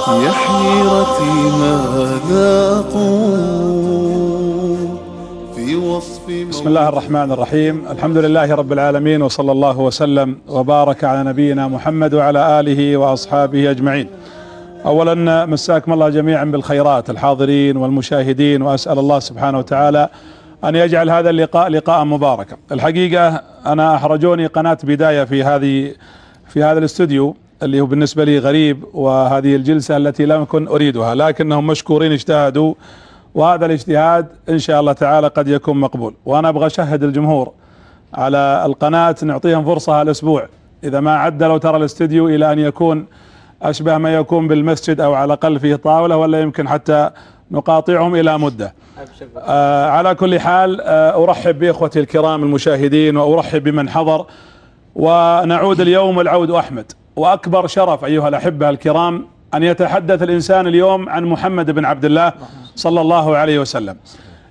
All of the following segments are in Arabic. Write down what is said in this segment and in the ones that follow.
يا حيرتي ماذا أقول في وصف بسم الله الرحمن الرحيم. الحمد لله رب العالمين، وصلى الله وسلم وبارك على نبينا محمد وعلى آله وأصحابه أجمعين. أولا مساكم الله جميعا بالخيرات الحاضرين والمشاهدين، وأسأل الله سبحانه وتعالى أن يجعل هذا اللقاء لقاء مباركا. الحقيقة أنا أحرجوني قناة بداية في هذا الاستوديو اللي هو بالنسبة لي غريب، وهذه الجلسة التي لم أكن أريدها، لكنهم مشكورين اجتهدوا، وهذا الاجتهاد إن شاء الله تعالى قد يكون مقبول. وأنا أبغى أشهد الجمهور على القناة، نعطيهم فرصة هالأسبوع إذا ما عدلوا ترى الاستوديو إلى أن يكون أشبه ما يكون بالمسجد، أو على الأقل فيه طاولة، ولا يمكن حتى نقاطعهم إلى مدة. على كل حال أرحب بإخوتي الكرام المشاهدين، وأرحب بمن حضر، ونعود اليوم والعود أحمد. وأكبر شرف أيها الأحبة الكرام أن يتحدث الإنسان اليوم عن محمد بن عبد الله صلى الله عليه وسلم.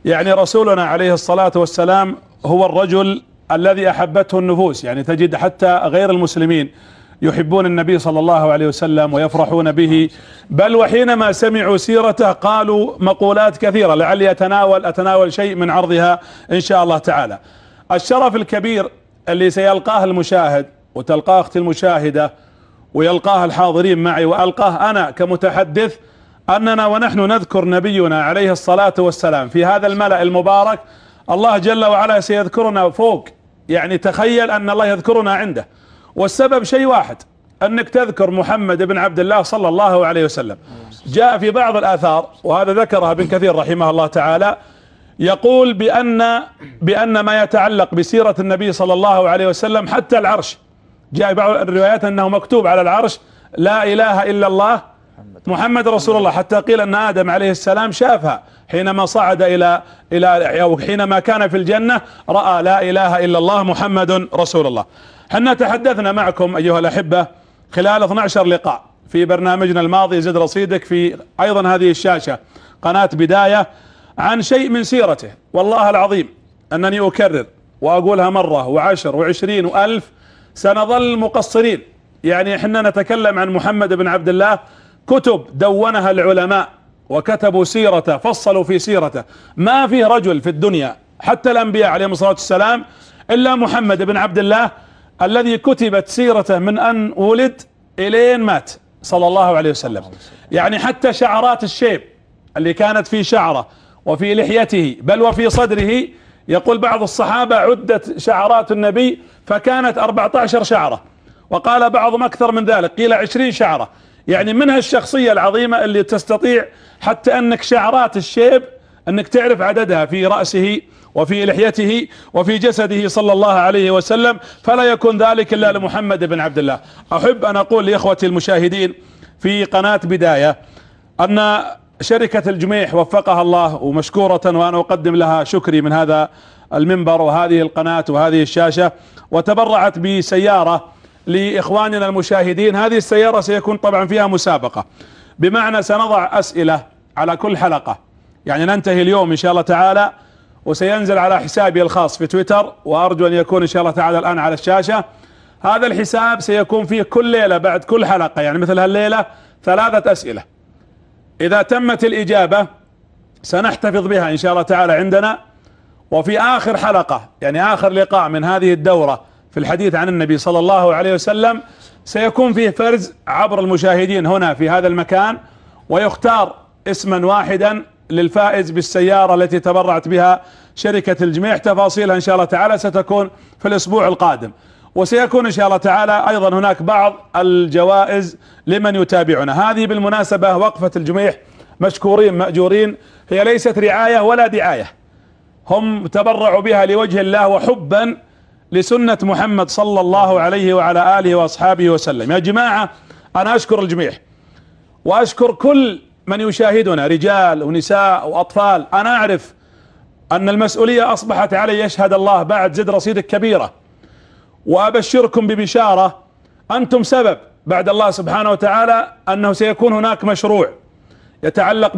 يعني رسولنا عليه الصلاة والسلام هو الرجل الذي أحبته النفوس، يعني تجد حتى غير المسلمين يحبون النبي صلى الله عليه وسلم ويفرحون به، بل وحينما سمعوا سيرته قالوا مقولات كثيرة، لعلي أتناول شيء من عرضها إن شاء الله تعالى. الشرف الكبير اللي سيلقاه المشاهد، وتلقاه أختي المشاهدة، ويلقاه الحاضرين معي، وألقاه أنا كمتحدث، أننا ونحن نذكر نبينا عليه الصلاة والسلام في هذا الملأ المبارك، الله جل وعلا سيذكرنا فوق. يعني تخيل أن الله يذكرنا عنده، والسبب شيء واحد، أنك تذكر محمد بن عبد الله صلى الله عليه وسلم. جاء في بعض الآثار، وهذا ذكرها ابن كثير رحمه الله تعالى، يقول بأن ما يتعلق بسيرة النبي صلى الله عليه وسلم حتى العرش، جاء بعض الروايات أنه مكتوب على العرش لا إله إلا الله محمد رسول الله، حتى قيل أن آدم عليه السلام شافها حينما صعد أو حينما كان في الجنة، رأى لا إله إلا الله محمد رسول الله. حنا تحدثنا معكم أيها الأحبة خلال 12 لقاء في برنامجنا الماضي زد رصيدك، في أيضا هذه الشاشة قناة بداية، عن شيء من سيرته. والله العظيم أنني أكرر وأقولها مرة وعشر وعشرين وألف، سنظل مقصرين. يعني احنا نتكلم عن محمد بن عبد الله، كتب دونها العلماء وكتبوا سيرته، فصلوا في سيرته. ما فيه رجل في الدنيا حتى الأنبياء عليهم الصلاة والسلام إلا محمد بن عبد الله الذي كتبت سيرته من أن ولد إلين مات صلى الله عليه وسلم. يعني حتى شعرات الشيب اللي كانت في شعره وفي لحيته بل وفي صدره، يقول بعض الصحابة عدت شعرات النبي فكانت 14 شعرة، وقال بعضهم أكثر من ذلك، قيل 20 شعرة. يعني منها الشخصية العظيمة اللي تستطيع حتى أنك شعرات الشيب أنك تعرف عددها في رأسه وفي لحيته وفي جسده صلى الله عليه وسلم، فلا يكون ذلك إلا لمحمد بن عبد الله. أحب أن أقول لإخوتي المشاهدين في قناة بداية أن شركة الجميح وفقها الله ومشكورة، وأنا أقدم لها شكري من هذا المنبر وهذه القناة وهذه الشاشة، وتبرعت بسيارة لإخواننا المشاهدين. هذه السيارة سيكون طبعا فيها مسابقة، بمعنى سنضع أسئلة على كل حلقة. يعني ننتهي اليوم إن شاء الله تعالى، وسينزل على حسابي الخاص في تويتر، وأرجو أن يكون إن شاء الله تعالى الآن على الشاشة. هذا الحساب سيكون فيه كل ليلة بعد كل حلقة، يعني مثل هالليلة 3 أسئلة، إذا تمت الإجابة سنحتفظ بها إن شاء الله تعالى عندنا. وفي آخر حلقة، يعني آخر لقاء من هذه الدورة في الحديث عن النبي صلى الله عليه وسلم، سيكون فيه فرز عبر المشاهدين هنا في هذا المكان، ويختار اسما واحدا للفائز بالسيارة التي تبرعت بها شركة الجميح. تفاصيلها إن شاء الله تعالى ستكون في الأسبوع القادم، وسيكون إن شاء الله تعالى أيضا هناك بعض الجوائز لمن يتابعنا. هذه بالمناسبة وقفة الجميح مشكورين مأجورين، هي ليست رعاية ولا دعاية، هم تبرعوا بها لوجه الله وحبا لسنة محمد صلى الله عليه وعلى آله وأصحابه وسلم. يا جماعة أنا أشكر الجميح، وأشكر كل من يشاهدنا، رجال ونساء وأطفال. أنا أعرف أن المسؤولية أصبحت علي، يشهد الله، بعد زد رصيدك كبيرة، وأبشركم ببشارة، أنتم سبب بعد الله سبحانه وتعالى أنه سيكون هناك مشروع يتعلق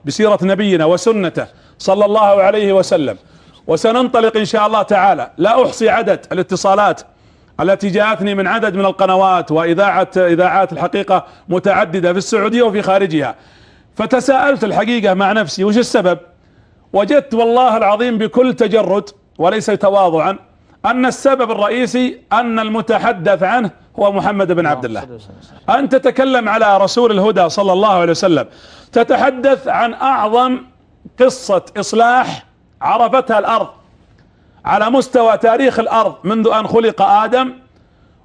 بسيرة نبينا وسنته صلى الله عليه وسلم، وسننطلق إن شاء الله تعالى. لا أحصي عدد الاتصالات التي جاءتني من عدد من القنوات وإذاعات الحقيقة متعددة في السعودية وفي خارجها. فتساءلت الحقيقة مع نفسي وش السبب؟ وجدت والله العظيم بكل تجرد وليس تواضعا أن السبب الرئيسي أن المتحدث عنه هو محمد بن عبد الله. أنت تتكلم على رسول الهدى صلى الله عليه وسلم، تتحدث عن أعظم قصة إصلاح عرفتها الأرض على مستوى تاريخ الأرض منذ أن خلق آدم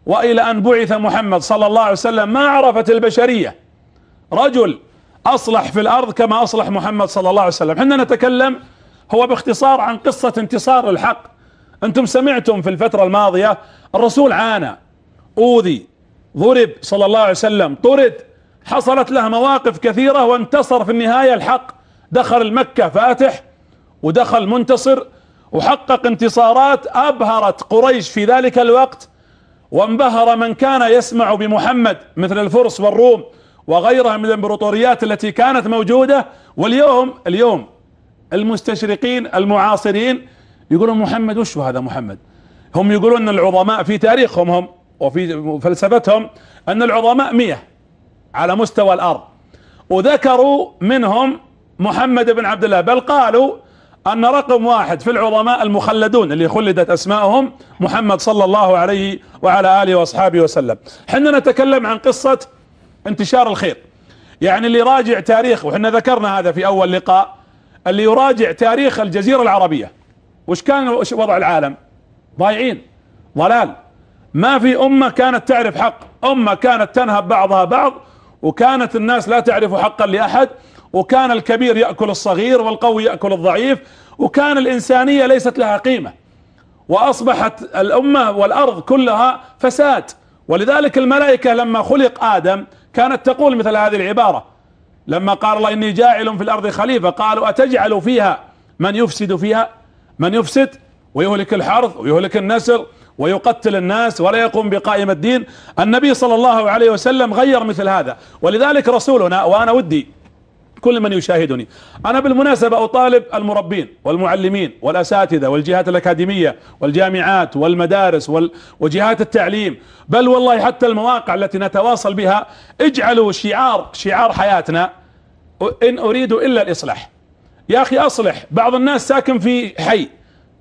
وإلى أن بعث محمد صلى الله عليه وسلم. ما عرفت البشرية رجل أصلح في الأرض كما أصلح محمد صلى الله عليه وسلم. حنا نتكلم هو باختصار عن قصة انتصار الحق. أنتم سمعتم في الفترة الماضية الرسول عانى، أوذي، ضرب صلى الله عليه وسلم، طرد، حصلت له مواقف كثيرة وانتصر في النهاية الحق. دخل المكة فاتح ودخل منتصر وحقق انتصارات أبهرت قريش في ذلك الوقت، وانبهر من كان يسمع بمحمد مثل الفرس والروم وغيرها من الامبراطوريات التي كانت موجودة. واليوم المستشرقين المعاصرين يقولون محمد وش هذا محمد؟ هم يقولون ان العظماء في تاريخهم هم وفي فلسفتهم ان العظماء 100 على مستوى الارض، وذكروا منهم محمد بن عبد الله، بل قالوا ان رقم 1 في العظماء المخلدون اللي خلدت اسماءهم محمد صلى الله عليه وعلى اله واصحابه وسلم. حنا نتكلم عن قصة انتشار الخير. يعني اللي يراجع تاريخ، وحنا ذكرنا هذا في اول لقاء، اللي يراجع تاريخ الجزيرة العربية وش كان وضع العالم؟ ضايعين، ضلال، ما في أمة كانت تعرف حق، أمة كانت تنهب بعضها بعض، وكانت الناس لا تعرف حقا لأحد، وكان الكبير يأكل الصغير والقوي يأكل الضعيف، وكان الإنسانية ليست لها قيمة، وأصبحت الأمة والأرض كلها فساد. ولذلك الملائكة لما خلق آدم كانت تقول مثل هذه العبارة لما قال الله إني جاعل في الأرض خليفة، قالوا أتجعل فيها من يفسد فيها، من يفسد ويهلك الحرث ويهلك النسل ويقتل الناس ولا يقوم بقائمة الدين. النبي صلى الله عليه وسلم غير مثل هذا. ولذلك رسولنا، وأنا ودي كل من يشاهدني، أنا بالمناسبة أطالب المربين والمعلمين والأساتذة والجهات الأكاديمية والجامعات والمدارس وجهات التعليم، بل والله حتى المواقع التي نتواصل بها، اجعلوا شعار حياتنا إن أريد إلا الإصلاح. يا أخي أصلح. بعض الناس ساكن في حي،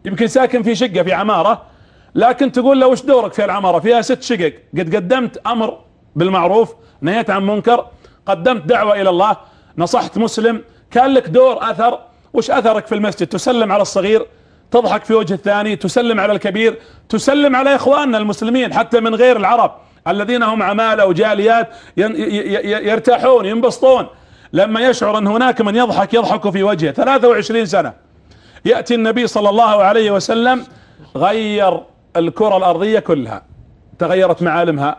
يمكن ساكن في شقة في عمارة، لكن تقول له وش دورك في العمارة؟ فيها 6 شقق، قد قدمت أمر بالمعروف، نهيت عن منكر، قدمت دعوة إلى الله، نصحت مسلم، كان لك دور أثر. وش أثرك في المسجد؟ تسلم على الصغير، تضحك في وجه الثاني، تسلم على الكبير، تسلم على إخواننا المسلمين حتى من غير العرب الذين هم عمالة وجاليات يرتاحون ينبسطون لما يشعر أن هناك من يضحك في وجهه. 23 سنة يأتي النبي صلى الله عليه وسلم، غير الكرة الأرضية كلها، تغيرت معالمها،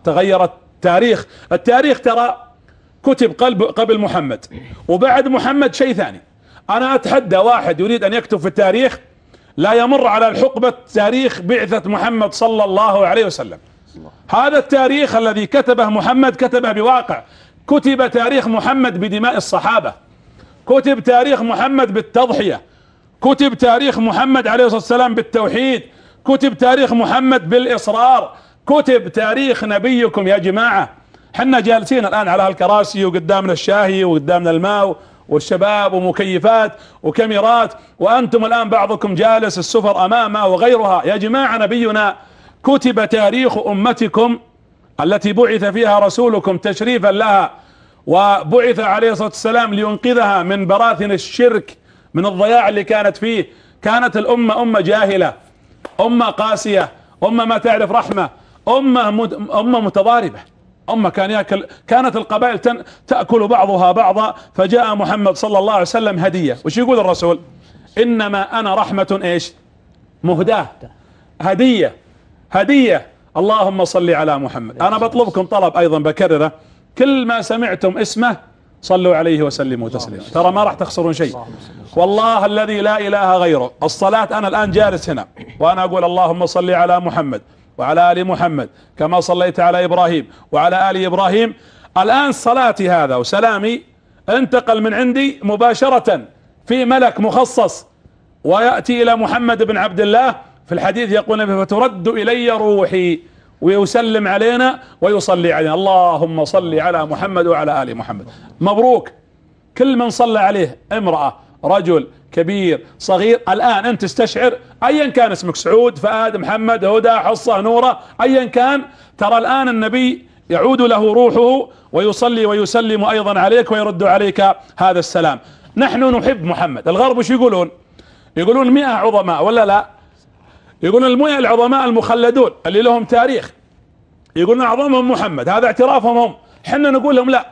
تغيرت التاريخ ترى كتب قبل محمد، وبعد محمد شيء ثاني. أنا أتحدى واحد يريد أن يكتب في التاريخ لا يمر على الحقبة تاريخ بعثة محمد صلى الله عليه وسلم. هذا التاريخ الذي كتبه محمد كتبه بواقع. كتب تاريخ محمد بدماء الصحابة، كتب تاريخ محمد بالتضحية، كتب تاريخ محمد عليه الصلاة والسلام بالتوحيد، كتب تاريخ محمد بالإصرار، كتب تاريخ نبيكم. يا جماعة حنا جالسين الآن على هالكراسي وقدامنا الشاهي وقدامنا الماء والشباب ومكيفات وكاميرات، وأنتم الآن بعضكم جالس السفر أمامه وغيرها. يا جماعة نبينا كتب تاريخ أمتكم التي بعث فيها رسولكم تشريفا لها، وبعث عليه الصلاة والسلام لينقذها من براثن الشرك، من الضياع اللي كانت فيه. كانت الأمة أمة جاهلة، أمة قاسية، أمة ما تعرف رحمة، أمة متضاربة، أمة كانت القبائل تأكل بعضها بعضا. فجاء محمد صلى الله عليه وسلم هدية. وش يقول الرسول؟ إنما أنا رحمة إيش؟ مهداة، هدية. اللهم صل على محمد. أنا بطلبكم طلب أيضا بكرره، كل ما سمعتم اسمه صلوا عليه وسلموا تسليما، ترى ما راح تخسرون شيء والله الذي لا إله غيره. الصلاة أنا الآن جالس هنا وأنا أقول اللهم صل على محمد وعلى آل محمد كما صليت على إبراهيم وعلى آل إبراهيم. الآن صلاتي هذا وسلامي انتقل من عندي مباشرة في ملك مخصص ويأتي إلى محمد بن عبد الله في الحديث يقول النبي فترد إلي روحي، ويسلم علينا ويصلي علينا، اللهم صل على محمد وعلى آل محمد. مبروك كل من صلى عليه، امرأة رجل كبير صغير. الآن أنت تستشعر أيا كان اسمك، سعود، فؤاد، محمد، هدى، حصة، نورة، أيا كان، ترى الآن النبي يعود له روحه ويصلي ويسلم أيضا عليك ويرد عليك هذا السلام. نحن نحب محمد. الغرب وش يقولون؟ يقولون 100 عظماء ولا لا؟ يقولون 100 العظماء المخلدون اللي لهم تاريخ، يقولون أعظمهم محمد، هذا اعترافهم هم. حنا نقول لهم لا،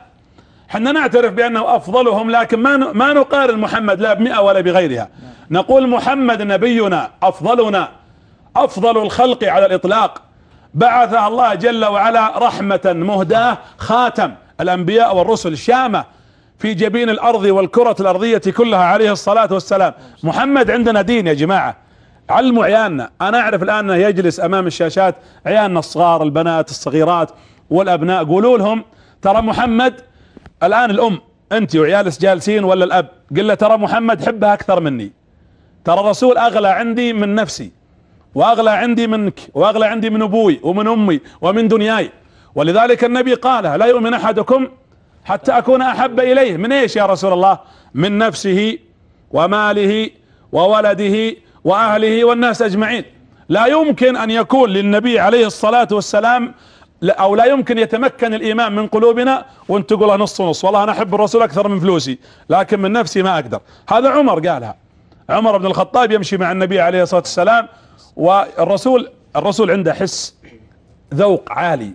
حنا نعترف بأنه أفضلهم، لكن ما نقارن محمد لا ب100 ولا بغيرها. نقول محمد نبينا أفضلنا، أفضل الخلق على الإطلاق، بعثه الله جل وعلا رحمة مهداة، خاتم الأنبياء والرسل، شامة في جبين الأرض والكرة الأرضية كلها عليه الصلاة والسلام. محمد عندنا دين يا جماعة، علموا عيالنا. أنا أعرف الآن يجلس أمام الشاشات عيالنا الصغار، البنات الصغيرات والأبناء، قولوا لهم ترى محمد، الآن الأم أنت وعيالك جالسين ولا الأب، قل له ترى محمد حبها أكثر مني، ترى الرسول أغلى عندي من نفسي، وأغلى عندي منك، وأغلى عندي من أبوي ومن أمي ومن دنياي. ولذلك النبي قال لا يؤمن أحدكم حتى أكون أحب إليه من إيش يا رسول الله؟ من نفسه وماله وولده وأهله والناس أجمعين. لا يمكن أن يكون للنبي عليه الصلاة والسلام، أو لا يمكن يتمكن الإيمان من قلوبنا وانت تقولها نص نص، والله أنا أحب الرسول أكثر من فلوسي لكن من نفسي ما أقدر. هذا عمر قالها، عمر بن الخطاب يمشي مع النبي عليه الصلاة والسلام، والرسول عنده حس ذوق عالي.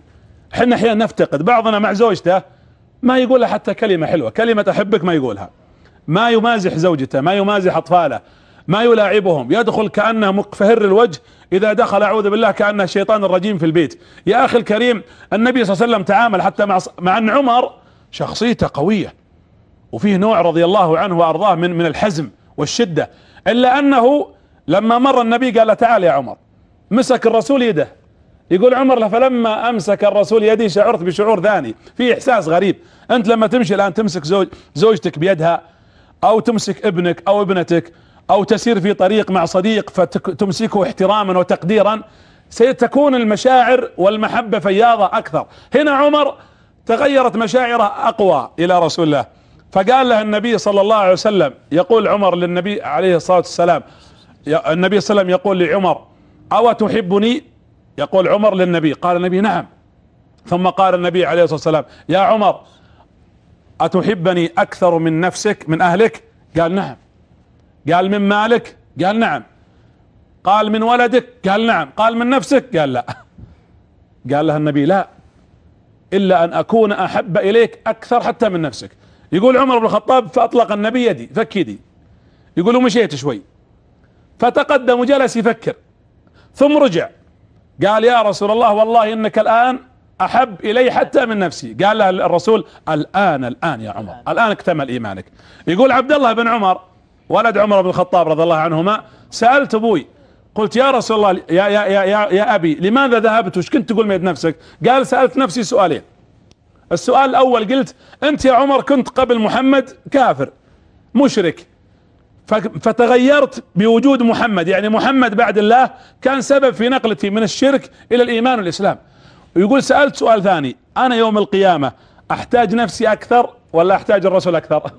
احنا احيانا نفتقد، بعضنا مع زوجته ما يقولها حتى كلمة حلوة، كلمة أحبك ما يقولها، ما يمازح زوجته، ما يمازح أطفاله، ما يلاعبهم، يدخل كأنه مقفهر الوجه، إذا دخل أعوذ بالله كأنه الشيطان الرجيم في البيت. يا أخي الكريم، النبي صلى الله عليه وسلم تعامل حتى مع أن عمر شخصيته قوية وفيه نوع رضي الله عنه وأرضاه من الحزم والشدة، إلا أنه لما مر النبي قال له تعال يا عمر، مسك الرسول يده، يقول عمر له فلما أمسك الرسول يدي شعرت بشعور ثاني، في إحساس غريب. أنت لما تمشي الآن تمسك زوجتك بيدها، أو تمسك ابنك أو ابنتك، أو تسير في طريق مع صديق فتمسكه احتراما وتقديرا، ستكون المشاعر والمحبة فياضة أكثر. هنا عمر تغيرت مشاعره أقوى إلى رسول الله، فقال له النبي صلى الله عليه وسلم، يقول عمر للنبي عليه الصلاة والسلام، النبي صلى الله عليه وسلم يقول لعمر أو تحبني؟ يقول عمر للنبي، قال النبي نعم. ثم قال النبي عليه الصلاة والسلام يا عمر أتحبني أكثر من نفسك من أهلك؟ قال نعم. قال من مالك؟ قال نعم. قال من ولدك؟ قال نعم. قال من نفسك؟ قال لا. قال له النبي لا، إلا أن أكون أحب إليك أكثر حتى من نفسك. يقول عمر بن الخطاب فأطلق النبي يدي، فك يدي، يقول ومشيت شوي، فتقدم وجلس يفكر، ثم رجع قال يا رسول الله والله إنك الآن أحب إلي حتى من نفسي. قال له الرسول الآن يا عمر، الآن اكتمل إيمانك. يقول عبد الله بن عمر ولد عمر بن الخطاب رضي الله عنهما، سألت أبوي قلت يا رسول الله يا أبي لماذا ذهبت، وش كنت تقول من نفسك؟ قال سألت نفسي سؤالين. السؤال الأول قلت أنت يا عمر كنت قبل محمد كافر مشرك، فتغيرت بوجود محمد، يعني محمد بعد الله كان سبب في نقلتي من الشرك إلى الإيمان والإسلام. ويقول سألت سؤال ثاني، أنا يوم القيامة أحتاج نفسي أكثر ولا أحتاج الرسول أكثر؟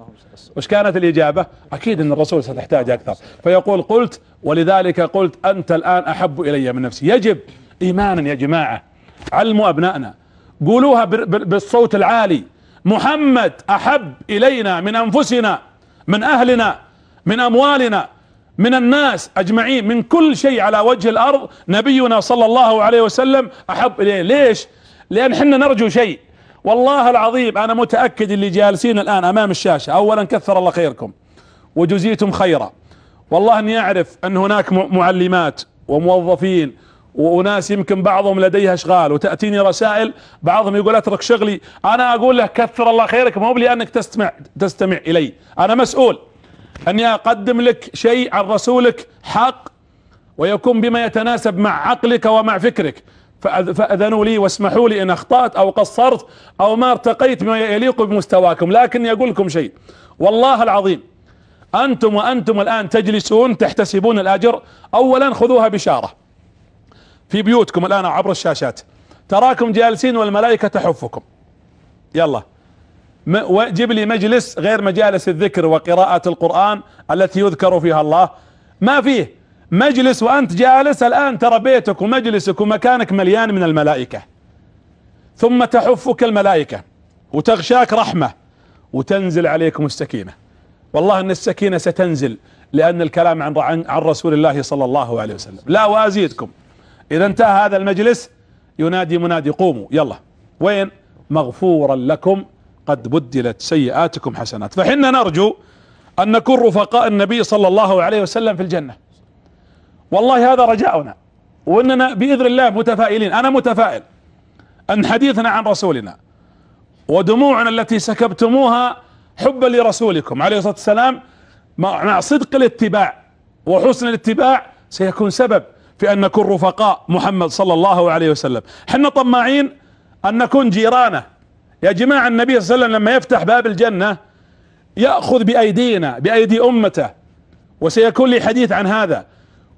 وش كانت الإجابة؟ أكيد أن الرسول ستحتاج أكثر. فيقول قلت ولذلك قلت أنت الآن أحب إلي من نفسي. يجب إيمانا يا جماعة، علموا أبنائنا، قولوها بالصوت العالي، محمد أحب إلينا من أنفسنا، من أهلنا، من أموالنا، من الناس أجمعين، من كل شيء على وجه الأرض نبينا صلى الله عليه وسلم أحب إليه. ليش؟ لأن حنا نرجو شيء. والله العظيم أنا متأكد اللي جالسين الآن أمام الشاشة، أولا كثر الله خيركم وجزيتم خيرا، والله أني أعرف أن هناك معلمات وموظفين وناس يمكن بعضهم لديها أشغال وتأتيني رسائل، بعضهم يقول أترك شغلي. أنا أقول له كثر الله خيرك، مو لأنك تستمع إلي، أنا مسؤول أني أقدم لك شيء عن رسولك حق ويكون بما يتناسب مع عقلك ومع فكرك، فأذنوا لي واسمحوا لي إن أخطأت أو قصرت أو ما ارتقيت بما يليق بمستواكم. لكني أقول لكم شيء، والله العظيم وأنتم الآن تجلسون تحتسبون الأجر. أولا خذوها بشارة في بيوتكم الآن عبر الشاشات، تراكم جالسين والملائكة تحفكم. يلا جيب لي مجلس غير مجالس الذكر وقراءة القرآن التي يذكر فيها الله، ما فيه مجلس وأنت جالس الآن ترى بيتك ومجلسك ومكانك مليان من الملائكة، ثم تحفك الملائكة وتغشاك رحمة وتنزل عليكم السكينة. والله ان السكينة ستنزل لأن الكلام عن رسول الله صلى الله عليه وسلم. لا وازيدكم إذا انتهى هذا المجلس ينادي منادي قوموا يلا، وين؟ مغفورا لكم قد بدلت سيئاتكم حسنات. فحنا نرجو أن نكون رفقاء النبي صلى الله عليه وسلم في الجنة، والله هذا رجاؤنا، وإننا بإذن الله متفائلين. أنا متفائل أن حديثنا عن رسولنا ودموعنا التي سكبتموها حبا لرسولكم عليه الصلاة والسلام مع صدق الاتباع وحسن الاتباع سيكون سبب في أن نكون رفقاء محمد صلى الله عليه وسلم. حنا طماعين أن نكون جيرانه يا جماعة. النبي صلى الله عليه وسلم لما يفتح باب الجنة يأخذ بأيدينا بأيدي أمته، وسيكون لي حديث عن هذا،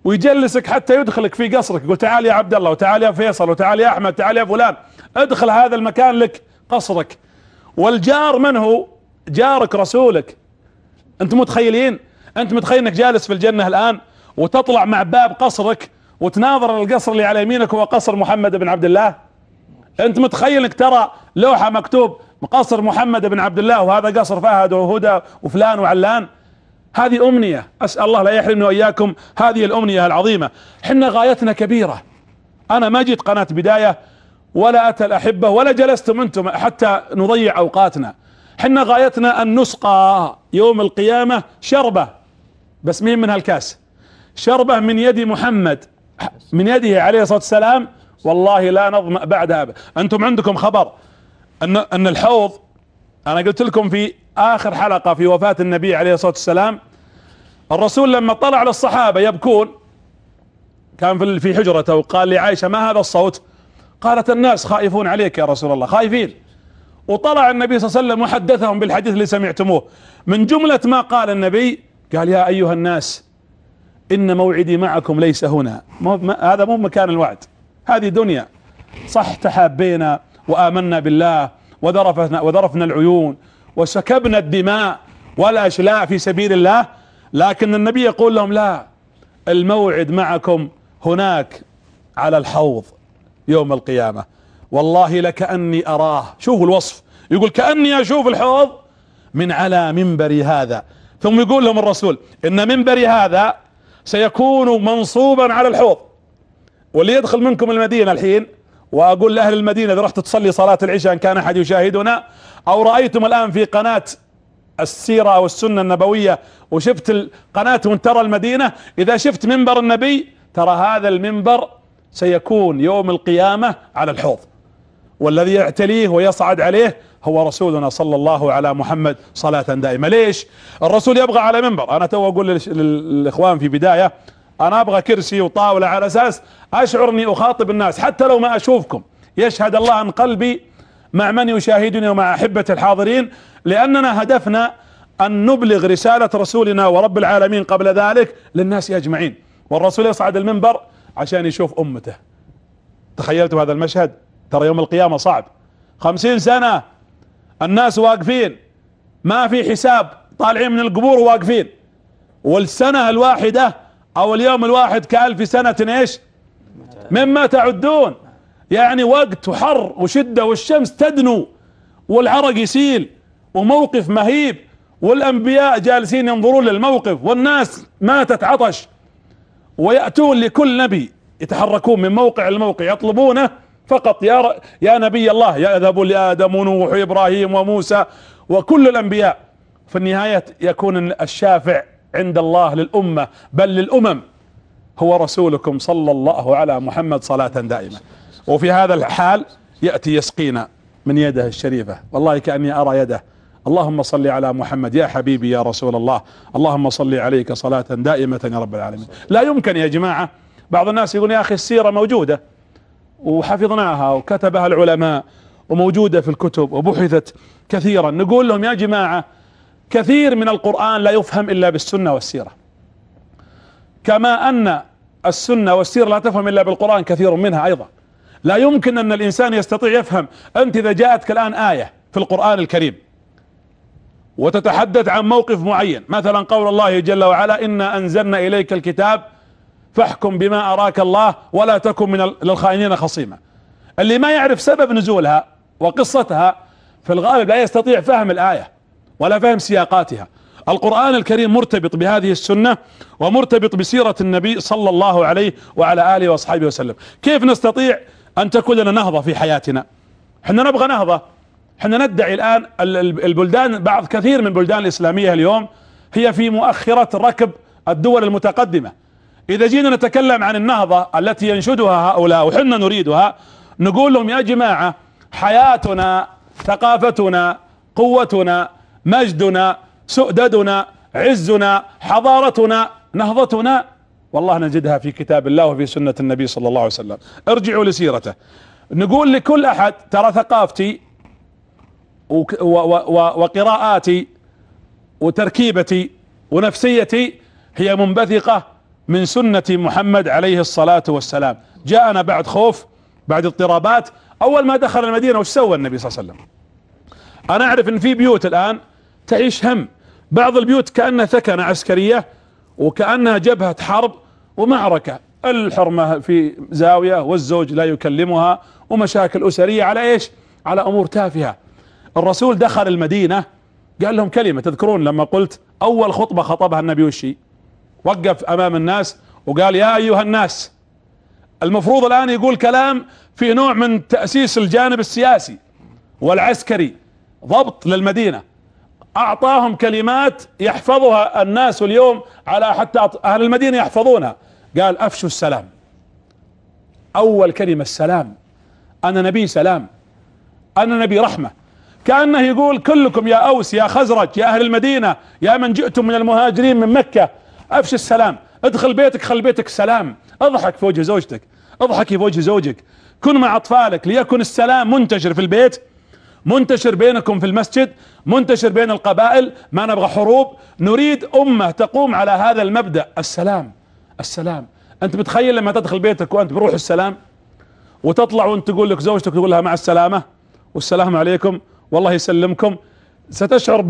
ويجلسك حتى يدخلك في قصرك، يقول تعال يا عبد الله وتعال يا فيصل وتعال يا أحمد تعال يا فلان، ادخل هذا المكان لك قصرك. والجار من هو؟ جارك رسولك. انت متخيلين؟ انت متخيل انك جالس في الجنة الآن وتطلع مع باب قصرك وتناظر القصر اللي على يمينك هو قصر محمد بن عبد الله؟ انت متخيل انك ترى لوحة مكتوب قصر محمد بن عبد الله وهذا قصر فهد وهدى وفلان وعلان؟ هذه أمنية، أسأل الله لا يحرمنا وإياكم هذه الأمنية العظيمة. حنا غايتنا كبيرة. أنا ما جيت قناة بداية ولا أتى الأحبة ولا جلستم أنتم حتى نضيع أوقاتنا. حنا غايتنا أن نسقى يوم القيامة شربة، بس مين من هالكاس؟ شربة من يد محمد من يده عليه الصلاة والسلام، والله لا نظمأ بعدها. أنتم عندكم خبر أن الحوض، أنا قلت لكم في آخر حلقة في وفاة النبي عليه الصلاة والسلام، الرسول لما طلع للصحابة يبكون كان في حجرته وقال لعائشة ما هذا الصوت؟ قالت الناس خائفون عليك يا رسول الله، خايفين. وطلع النبي صلى الله عليه وسلم وحدثهم بالحديث اللي سمعتموه. من جملة ما قال النبي قال يا أيها الناس إن موعدي معكم ليس هنا. هذا مو مكان الوعد، هذه دنيا. صح تحابينا وآمنا بالله وذرفنا العيون وسكبنا الدماء والأشلاء في سبيل الله، لكن النبي يقول لهم لا، الموعد معكم هناك على الحوض يوم القيامة. والله لكأني أراه، شوفوا الوصف، يقول كأني أشوف الحوض من على منبري هذا. ثم يقول لهم الرسول إن منبري هذا سيكون منصوبا على الحوض، واللي يدخل منكم المدينة الحين، وأقول لأهل المدينة إذا رحت تصلي صلاة العشاء إن كان أحد يشاهدنا أو رأيتم الآن في قناة السيرة أو السنة النبوية وشفت القناة وانت ترى المدينة، إذا شفت منبر النبي ترى هذا المنبر سيكون يوم القيامة على الحوض، والذي يعتليه ويصعد عليه هو رسولنا صلى الله على محمد صلاة دائمة. ليش الرسول يبغى على منبر؟ أنا تو أقول للإخوان في بداية أنا أبغى كرسي وطاولة على أساس أشعر أني أخاطب الناس حتى لو ما أشوفكم، يشهد الله أن قلبي مع من يشاهدني ومع أحبة الحاضرين، لأننا هدفنا أن نبلغ رسالة رسولنا ورب العالمين قبل ذلك للناس أجمعين. والرسول يصعد المنبر عشان يشوف أمته. تخيلتوا هذا المشهد؟ ترى يوم القيامة صعب. 50 سنة الناس واقفين ما في حساب، طالعين من القبور واقفين، والسنة الواحدة أو اليوم الواحد ك1000 سنة ايش مما تعدون. يعني وقت وحر وشدة والشمس تدنو والعرق يسيل وموقف مهيب، والأنبياء جالسين ينظرون للموقف، والناس ماتت عطش، ويأتون لكل نبي يتحركون من موقع لموقع يطلبونه فقط يا نبي الله، يذهب لآدم ونوح وإبراهيم وموسى وكل الأنبياء. في النهاية يكون الشافع عند الله للأمة بل للأمم هو رسولكم صلى الله على محمد صلاة دائمة. وفي هذا الحال يأتي يسقينا من يده الشريفة، والله كأني أرى يده. اللهم صل على محمد يا حبيبي يا رسول الله، اللهم صل عليك صلاة دائمة يا رب العالمين. لا يمكن يا جماعة، بعض الناس يقول يا أخي السيرة موجودة وحفظناها وكتبها العلماء وموجودة في الكتب وبحثت كثيرا. نقول لهم يا جماعة كثير من القرآن لا يفهم إلا بالسنة والسيرة، كما أن السنة والسيرة لا تفهم إلا بالقرآن كثير منها أيضا. لا يمكن أن الإنسان يستطيع يفهم. أنت إذا جاءتك الآن آية في القرآن الكريم وتتحدث عن موقف معين، مثلا قول الله جل وعلا إنا أنزلنا إليك الكتاب فاحكم بما أراك الله ولا تكن من للخائنين خصيما، اللي ما يعرف سبب نزولها وقصتها في الغالب لا يستطيع فهم الآية ولا فهم سياقاتها. القرآن الكريم مرتبط بهذه السنة ومرتبط بسيرة النبي صلى الله عليه وعلى آله وأصحابه وسلم. كيف نستطيع أن تكون لنا نهضة في حياتنا؟ احنا نبغى نهضة. احنا ندعي الآن البلدان، كثير من البلدان الإسلامية اليوم هي في مؤخرة ركب الدول المتقدمة. إذا جينا نتكلم عن النهضة التي ينشدها هؤلاء وحنا نريدها، نقول لهم يا جماعة حياتنا، ثقافتنا، قوتنا، مجدنا، سؤددنا، عزنا، حضارتنا، نهضتنا، والله نجدها في كتاب الله وفي سنة النبي صلى الله عليه وسلم. ارجعوا لسيرته. نقول لكل أحد ترى ثقافتي وقراءاتي وتركيبتي ونفسيتي هي منبثقة من سنة محمد عليه الصلاة والسلام. جاءنا بعد خوف، بعد اضطرابات. أول ما دخل المدينة وش سوى النبي صلى الله عليه وسلم؟ أنا أعرف أن في بيوت الآن تعيش هم، بعض البيوت كأنها ثكنة عسكرية وكأنها جبهة حرب ومعركة، الحرمة في زاوية والزوج لا يكلمها ومشاكل أسرية على إيش؟ على أمور تافهة. الرسول دخل المدينة قال لهم كلمة، تذكرون لما قلت أول خطبة خطبها النبي وشي؟ وقف أمام الناس وقال يا أيها الناس. المفروض الآن يقول كلام في نوع من تأسيس الجانب السياسي والعسكري، ضبط للمدينة. أعطاهم كلمات يحفظها الناس اليوم، على حتى أهل المدينة يحفظونها. قال أفشوا السلام. أول كلمة السلام. أنا نبي سلام، أنا نبي رحمة. كأنه يقول كلكم يا أوس يا خزرج يا أهل المدينة يا من جئتم من المهاجرين من مكة، أفشوا السلام. ادخل بيتك، خل بيتك سلام. اضحك في وجه زوجتك، اضحكي في وجه زوجك، كن مع أطفالك، ليكن السلام منتشر في البيت، منتشر بينكم في المسجد، منتشر بين القبائل. ما نبغى حروب، نريد أمة تقوم على هذا المبدأ، السلام. السلام. أنت متخيل لما تدخل بيتك وأنت بروح السلام، وتطلع وأنت تقول لك زوجتك تقول لها مع السلامة والسلام عليكم والله يسلمكم، ستشعر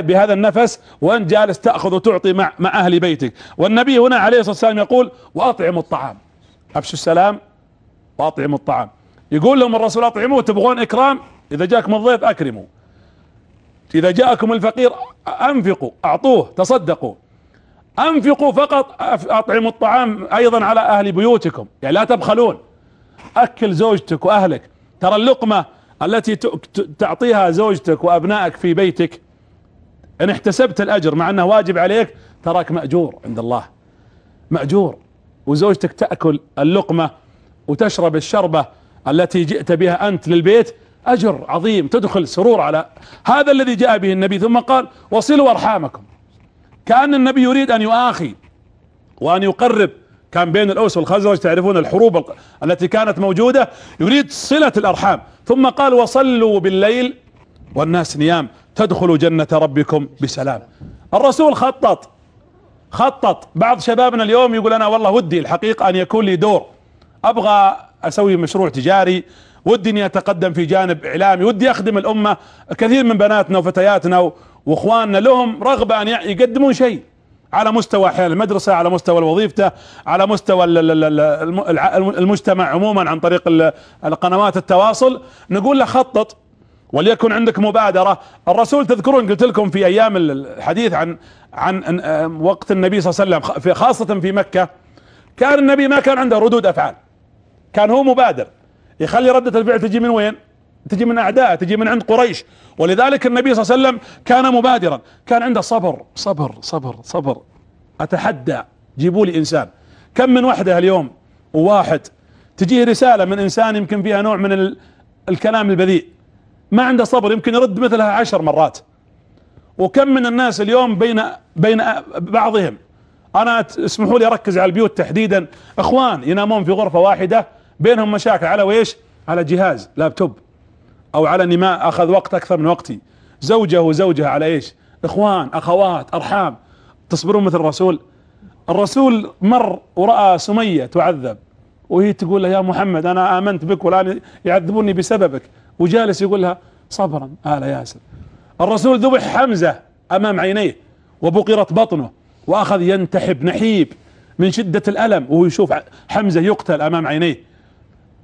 بهذا النفس وأنت جالس تأخذ وتعطي مع أهل بيتك. والنبي هنا عليه الصلاة والسلام يقول وأطعموا الطعام. أفشوا السلام وأطعموا الطعام. يقول لهم الرسول أطعموه، تبغون إكرام؟ إذا جاكم الضيف أكرموا، إذا جاءكم الفقير أنفقوا، أعطوه، تصدقوا. أنفقوا فقط، أطعموا الطعام أيضا على أهل بيوتكم، يعني لا تبخلون. أكل زوجتك وأهلك. ترى اللقمة التي تعطيها زوجتك وأبنائك في بيتك، إن احتسبت الأجر مع أنه واجب عليك، تراك مأجور عند الله، مأجور. وزوجتك تأكل اللقمة وتشرب الشربة التي جئت بها أنت للبيت، أجر عظيم، تدخل سرور على هذا الذي جاء به النبي. ثم قال وصلوا أرحامكم. كأن النبي يريد أن يؤاخي وأن يقرب. كان بين الأوس والخزرج تعرفون الحروب التي كانت موجودة، يريد صلة الأرحام. ثم قال وصلوا بالليل والناس نيام تدخلوا جنة ربكم بسلام. الرسول خطط. بعض شبابنا اليوم يقول أنا والله ودي الحقيقة أن يكون لي دور، أبغى أسوي مشروع تجاري، ودي أني أتقدم في جانب إعلامي، ودي أخدم الأمة. كثير من بناتنا وفتياتنا وإخواننا لهم رغبة أن يقدمون شيء على مستوى أحيانا المدرسة، على مستوى الوظيفة، على مستوى المجتمع عموما عن طريق القنوات التواصل. نقول له خطط وليكن عندك مبادرة. الرسول تذكرون قلت لكم في أيام الحديث عن وقت النبي صلى الله عليه وسلم خاصة في مكة، كان النبي ما كان عنده ردود أفعال، كان هو مبادر، يخلي ردة الفعل تجي من وين؟ تجي من أعداء، تجي من عند قريش. ولذلك النبي صلى الله عليه وسلم كان مبادرا، كان عنده صبر صبر صبر صبر. أتحدى جيبوا لي إنسان، كم من وحده اليوم وواحد تجيه رسالة من إنسان يمكن فيها نوع من الكلام البذيء، ما عنده صبر، يمكن يرد مثلها 10 مرات. وكم من الناس اليوم بين بعضهم، أنا اسمحوا لي أركز على البيوت تحديدا، إخوان ينامون في غرفة واحدة بينهم مشاكل على ويش؟ على جهاز لابتوب، أو على أني ما أخذ وقت أكثر من وقتي. زوجه وزوجها على إيش؟ اخوان اخوات ارحام، تصبرون مثل الرسول؟ الرسول مر ورأى سمية تعذب وهي تقول له يا محمد انا امنت بك والان يعذبوني بسببك، وجالس يقول لها صبرا آل ياسر. الرسول ذبح حمزة امام عينيه وبقرت بطنه واخذ ينتحب نحيب من شدة الالم وهو يشوف حمزة يقتل امام عينيه.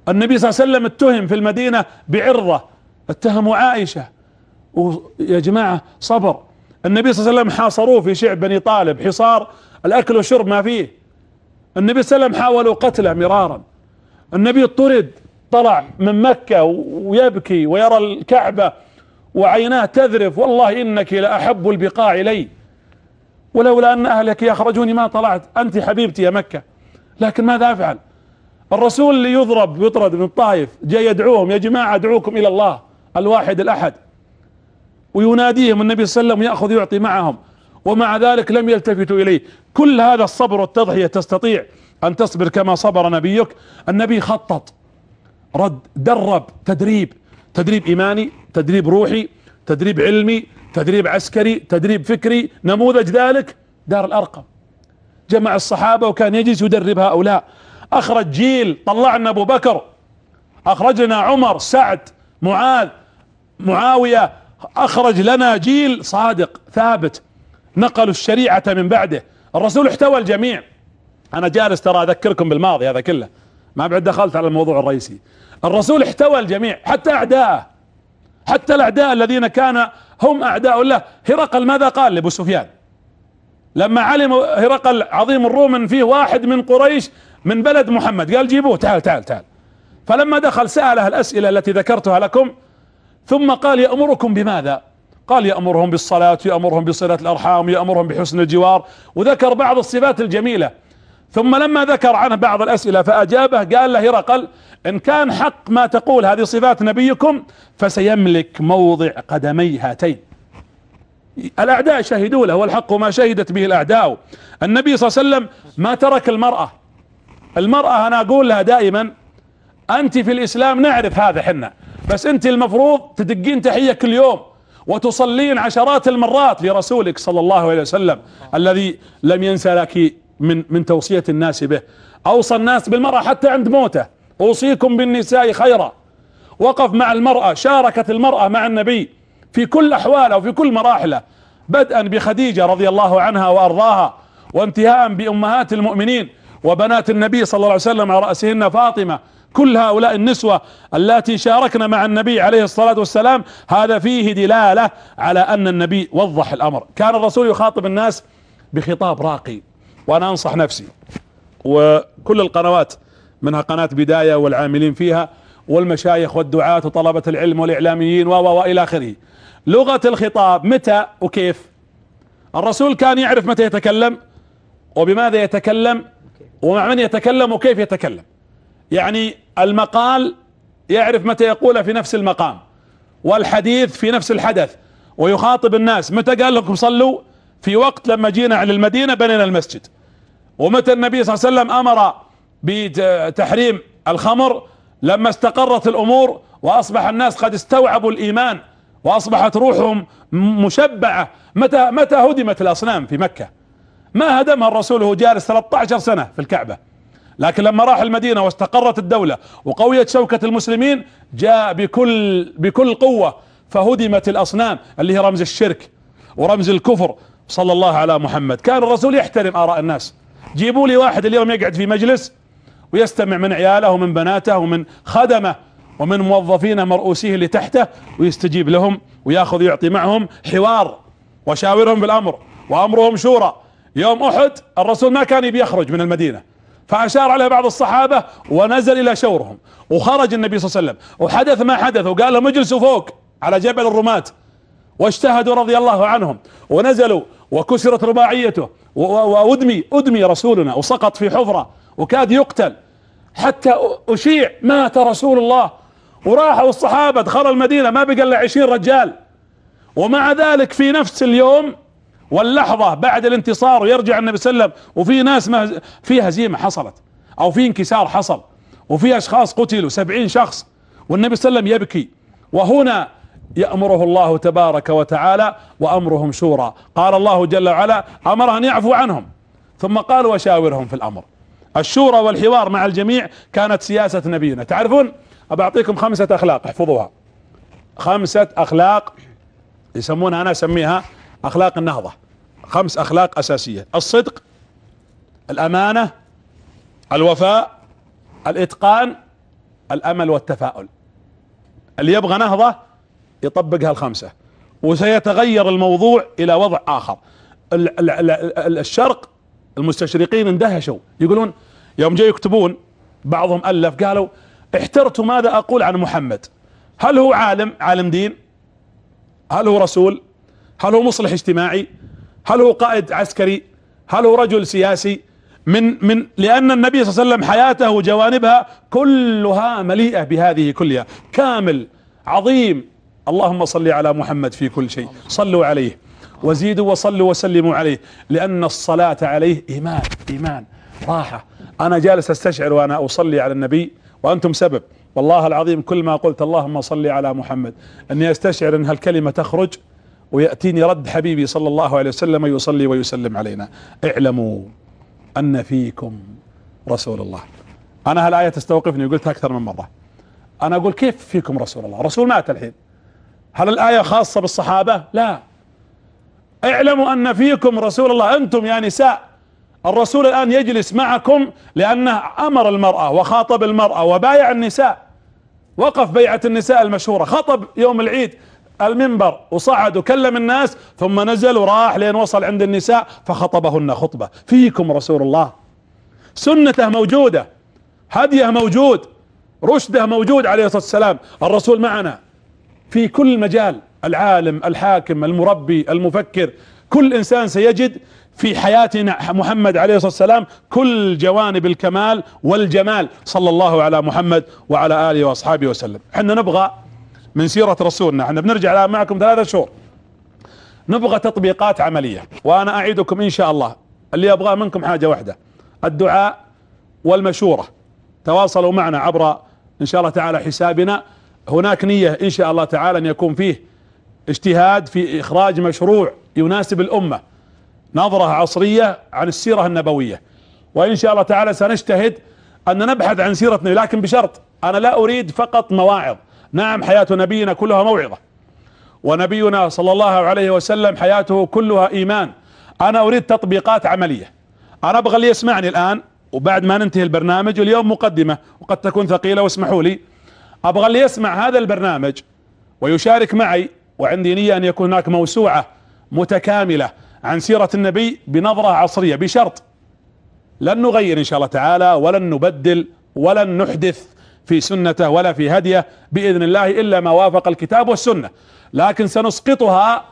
النبي صلى الله عليه وسلم اتهم في المدينة بعرضة، اتهموا عائشة، ويا جماعة صبر. النبي صلى الله عليه وسلم حاصروه في شعب بني طالب حصار الاكل والشرب ما فيه. النبي صلى الله عليه وسلم حاولوا قتله مرارا. النبي اضطرد، طلع من مكة ويبكي ويرى الكعبة وعيناه تذرف، والله انك لأحب البقاع الي ولولا ان اهلك يخرجوني ما طلعت، انت حبيبتي يا مكة. لكن ماذا افعل؟ الرسول اللي يضرب ويطرد من الطائف جاي يدعوهم يا جماعة ادعوكم الى الله الواحد الاحد، ويناديهم النبي صلى الله عليه وسلم يأخذ يعطي معهم، ومع ذلك لم يلتفتوا اليه. كل هذا الصبر والتضحية تستطيع ان تصبر كما صبر نبيك؟ النبي خطط، رد، درب، تدريب ايماني، تدريب روحي، تدريب علمي، تدريب عسكري، تدريب فكري. نموذج ذلك دار الارقم، جمع الصحابة وكان يجلس يدرب هؤلاء. اخرج جيل، طلعنا ابو بكر، اخرج لنا عمر، سعد، معاذ، معاوية، اخرج لنا جيل صادق ثابت نقلوا الشريعة من بعده. الرسول احتوى الجميع. انا جالس ترى اذكركم بالماضي هذا كله، ما بعد دخلت على الموضوع الرئيسي. الرسول احتوى الجميع حتى اعداءه، حتى الاعداء الذين كان هم اعداء الله. هرقل ماذا قال لابو سفيان لما علم هرقل عظيم الروم ان فيه واحد من قريش من بلد محمد؟ قال جيبوه، تعال تعال تعال. فلما دخل سأله الاسئلة التي ذكرتها لكم، ثم قال يأمركم بماذا؟ قال يأمرهم بالصلاة، يأمرهم بصلة الارحام، يأمرهم بحسن الجوار، وذكر بعض الصفات الجميلة. ثم لما ذكر عنه بعض الاسئلة فاجابه، قال له هرقل ان كان حق ما تقول هذه صفات نبيكم فسيملك موضع قدمي هاتين. الاعداء شهدوا له، والحق ما شهدت به الاعداء. النبي صلى الله عليه وسلم ما ترك المرأة. المرأة انا اقول لها دائما انت في الاسلام نعرف هذا حنا، بس انت المفروض تدقين تحية كل يوم وتصلين عشرات المرات لرسولك صلى الله عليه وسلم الذي لم ينسى لك من توصية الناس به. اوصى الناس بالمرأة حتى عند موته، اوصيكم بالنساء خيرا. وقف مع المرأة، شاركت المرأة مع النبي في كل احواله وفي كل مراحله، بدءا بخديجة رضي الله عنها وارضاها، وانتهاء بامهات المؤمنين وبنات النبي صلى الله عليه وسلم على رأسهن فاطمة. كل هؤلاء النسوة التي شاركن مع النبي عليه الصلاة والسلام، هذا فيه دلالة على ان النبي وضح الامر. كان الرسول يخاطب الناس بخطاب راقي. وانا انصح نفسي وكل القنوات، منها قناة بداية والعاملين فيها والمشايخ والدعاة وطلبة العلم والاعلاميين والى اخره، لغة الخطاب متى وكيف. الرسول كان يعرف متى يتكلم وبماذا يتكلم ومع من يتكلم وكيف يتكلم. يعني المقال يعرف متى يقول في نفس المقام، والحديث في نفس الحدث، ويخاطب الناس. متى قال لكم صلوا؟ في وقت لما جينا على المدينة بنينا المسجد. ومتى النبي صلى الله عليه وسلم امر بتحريم الخمر؟ لما استقرت الامور واصبح الناس قد استوعبوا الايمان واصبحت روحهم مشبعة. متى هدمت الاصنام في مكة؟ ما هدمها الرسول وهو جالس 13 سنة في الكعبة، لكن لما راح المدينة واستقرت الدولة وقويت شوكة المسلمين جاء بكل قوة فهدمت الاصنام اللي هي رمز الشرك ورمز الكفر. صلى الله على محمد. كان الرسول يحترم آراء الناس. جيبوا لي واحد اليوم يقعد في مجلس ويستمع من عياله ومن بناته ومن خدمه ومن موظفين مرؤوسيه اللي تحته ويستجيب لهم وياخذ يعطي معهم حوار وشاورهم بالامر وامرهم شورى. يوم احد الرسول ما كان يبي يخرج من المدينة، فاشار عليه بعض الصحابة ونزل الى شورهم، وخرج النبي صلى الله عليه وسلم وحدث ما حدث، وقال لهم اجلسوا فوق على جبل الرماة، واجتهدوا رضي الله عنهم ونزلوا وكسرت رباعيته وأدمي رسولنا وسقط في حفرة وكاد يقتل حتى أشيع مات رسول الله. وراحوا الصحابة دخلوا المدينة ما بقى الا 20 رجال، ومع ذلك في نفس اليوم واللحظة بعد الانتصار ويرجع النبي صلى الله عليه وسلم وفي ناس في هزيمة حصلت او في انكسار حصل وفي اشخاص قتلوا 70 شخص، والنبي صلى الله عليه وسلم يبكي. وهنا يأمره الله تبارك وتعالى وأمرهم شورى. قال الله جل وعلا أمر أن يعفو عنهم ثم قال وشاورهم في الأمر. الشورى والحوار مع الجميع كانت سياسة نبينا. تعرفون أبعطيكم 5 أخلاق احفظوها، 5 أخلاق يسمونها، أنا أسميها أخلاق النهضة. 5 أخلاق أساسية: الصدق، الأمانة، الوفاء، الإتقان، الأمل والتفاؤل. اللي يبغى نهضة يطبقها ال5 وسيتغير الموضوع إلى وضع آخر. الشرق المستشرقين اندهشوا، يقولون يوم جاي يكتبون بعضهم ألف قالوا احترت ماذا أقول عن محمد، هل هو عالم دين، هل هو رسول، هل هو مصلح اجتماعي، هل هو قائد عسكري، هل هو رجل سياسي؟ لأن النبي صلى الله عليه وسلم حياته وجوانبها كلها مليئة بهذه كلها، كامل عظيم. اللهم صل على محمد في كل شيء، صلوا عليه وزيدوا وصلوا وسلموا عليه، لأن الصلاة عليه إيمان راحة. أنا جالس أستشعر وأنا أصلي على النبي وأنتم سبب، والله العظيم كل ما قلت اللهم صل على محمد أني أستشعر أن هالكلمة تخرج ويأتيني رد حبيبي صلى الله عليه وسلم يصلي ويسلم علينا. اعلموا أن فيكم رسول الله. أنا هالآية تستوقفني وقلتها أكثر من مرة. أنا أقول كيف فيكم رسول الله؟ رسول مات الحين. هل الآية خاصة بالصحابة؟ لا. اعلموا أن فيكم رسول الله. أنتم يا نساء الرسول الآن يجلس معكم لأنه أمر المرأة وخاطب المرأة وبايع النساء، وقف بيعة النساء المشهورة، خطب يوم العيد المنبر وصعد وكلم الناس ثم نزل وراح لين وصل عند النساء فخطبهن خطبة. فيكم رسول الله، سنته موجودة، هديه موجود، رشده موجود عليه الصلاة والسلام. الرسول معنا في كل مجال، العالم، الحاكم، المربي، المفكر، كل إنسان سيجد في حياتنا محمد عليه الصلاة والسلام كل جوانب الكمال والجمال صلى الله على محمد وعلى آله وأصحابه وسلم. احنا نبغى من سيرة رسولنا، احنا بنرجع معكم 3 شهور، نبغى تطبيقات عملية. وأنا أعيدكم إن شاء الله اللي أبغاه منكم حاجة واحدة: الدعاء والمشورة. تواصلوا معنا عبر إن شاء الله تعالى حسابنا. هناك نية إن شاء الله تعالى أن يكون فيه اجتهاد في إخراج مشروع يناسب الأمة، نظرة عصرية عن السيرة النبوية. وإن شاء الله تعالى سنجتهد أن نبحث عن سيرة النبي، لكن بشرط أنا لا أريد فقط مواعظ. نعم حياة نبينا كلها موعظة، ونبينا صلى الله عليه وسلم حياته كلها إيمان. أنا أريد تطبيقات عملية. أنا أبغى اللي يسمعني الآن وبعد ما ننتهي البرنامج، واليوم مقدمة وقد تكون ثقيلة واسمحوا لي، أبغى اللي يسمع هذا البرنامج ويشارك معي، وعندي نية أن يكون هناك موسوعة متكاملة عن سيرة النبي بنظرة عصرية، بشرط لن نغير إن شاء الله تعالى ولن نبدل ولن نحدث في سنته ولا في هديه بإذن الله إلا ما وافق الكتاب والسنة، لكن سنسقطها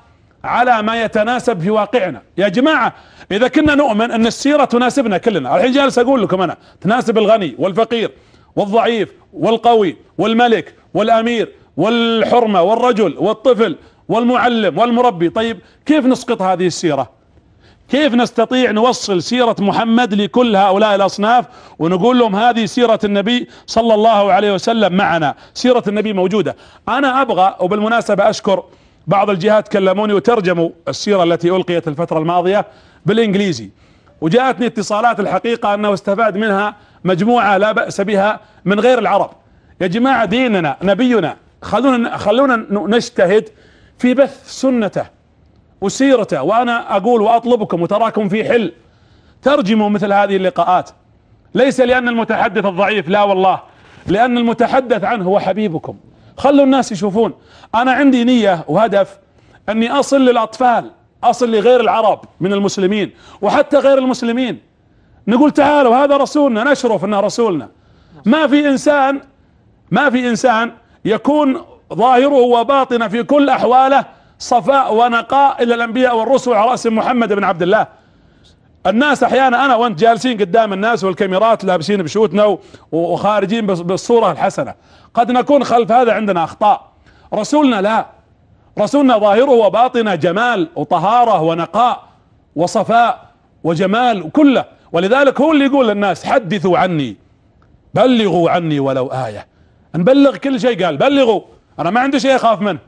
على ما يتناسب في واقعنا. يا جماعة إذا كنا نؤمن أن السيرة تناسبنا كلنا، الحين جالس أقول لكم أنا تناسب الغني والفقير والضعيف والقوي والملك والأمير والحرمة والرجل والطفل والمعلم والمربي، طيب كيف نسقط هذه السيرة؟ كيف نستطيع نوصل سيرة محمد لكل هؤلاء الأصناف ونقول لهم هذه سيرة النبي صلى الله عليه وسلم معنا، سيرة النبي موجودة. أنا أبغى، وبالمناسبة أشكر بعض الجهات كلموني وترجموا السيرة التي ألقيت الفترة الماضية بالإنجليزي، وجاءتني اتصالات الحقيقة أنه استفاد منها مجموعة لا بأس بها من غير العرب. يا جماعة ديننا نبينا، خلونا نجتهد في بث سنته وسيرته. وانا اقول واطلبكم وتراكم في حل ترجموا مثل هذه اللقاءات، ليس لان المتحدث الضعيف، لا والله، لان المتحدث عنه هو حبيبكم. خلوا الناس يشوفون. انا عندي نية وهدف اني اصل للاطفال، اصل لغير العرب من المسلمين وحتى غير المسلمين، نقول تعالوا هذا رسولنا، نشرف انه رسولنا. ما في انسان يكون ظاهره وباطنه في كل احواله صفاء ونقاء الا الانبياء والرسل على رأس محمد بن عبد الله. الناس احيانا انا وانت جالسين قدام الناس والكاميرات لابسين بشوتنا وخارجين بالصورة الحسنة، قد نكون خلف هذا عندنا اخطاء. رسولنا لا، رسولنا ظاهره وباطنه جمال وطهارة ونقاء وصفاء وجمال وكله. ولذلك هو اللي يقول للناس حدثوا عني، بلغوا عني ولو آية. نبلغ كل شيء، قال بلغوا، انا ما عندي شيء اخاف منه.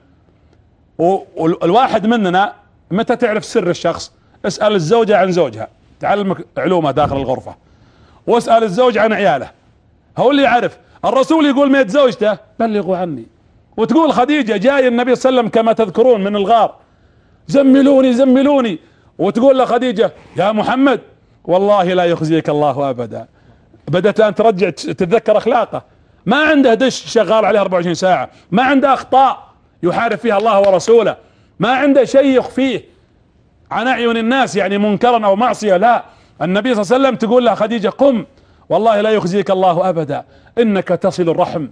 والواحد مننا متى تعرف سر الشخص؟ اسأل الزوجة عن زوجها، تعلمك علومه داخل الغرفة، واسأل الزوج عن عياله، هو اللي يعرف. الرسول يقول ميت زوجته بلغوا عني، وتقول خديجة جاي النبي صلى الله عليه وسلم كما تذكرون من الغار، زملوني زملوني، وتقول لخديجة يا محمد والله لا يخزيك الله ابدا. بدأت الان ترجع تتذكر اخلاقه، ما عنده دش شغال عليه 24 ساعة، ما عنده اخطاء يحارب فيها الله ورسوله، ما عنده شيء يخفيه عن اعين الناس يعني منكرا او معصية. لا، النبي صلى الله عليه وسلم تقول له خديجة قم والله لا يخزيك الله ابدا، انك تصل الرحم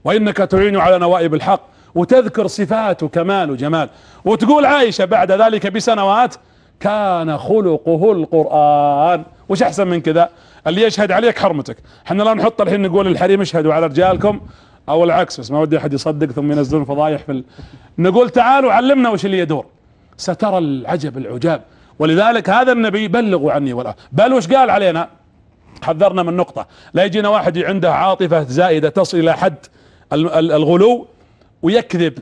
وانك تعين على نوائب الحق، وتذكر صفات وكمال وجمال. وتقول عائشة بعد ذلك بسنوات كان خلقه القرآن. وش احسن من كذا؟ اللي يشهد عليك حرمتك. احنا لا نحط الحين نقول الحريم اشهدوا على رجالكم او العكس، بس ما ودي احد يصدق ثم ينزلون فضايح نقول تعالوا علمنا وش اللي يدور، سترى العجب العجاب. ولذلك هذا النبي بلغوا عني ولا بل وش قال علينا؟ حذرنا من نقطة، لا يجينا واحد عنده عاطفة زائدة تصل الى حد الغلو ويكذب.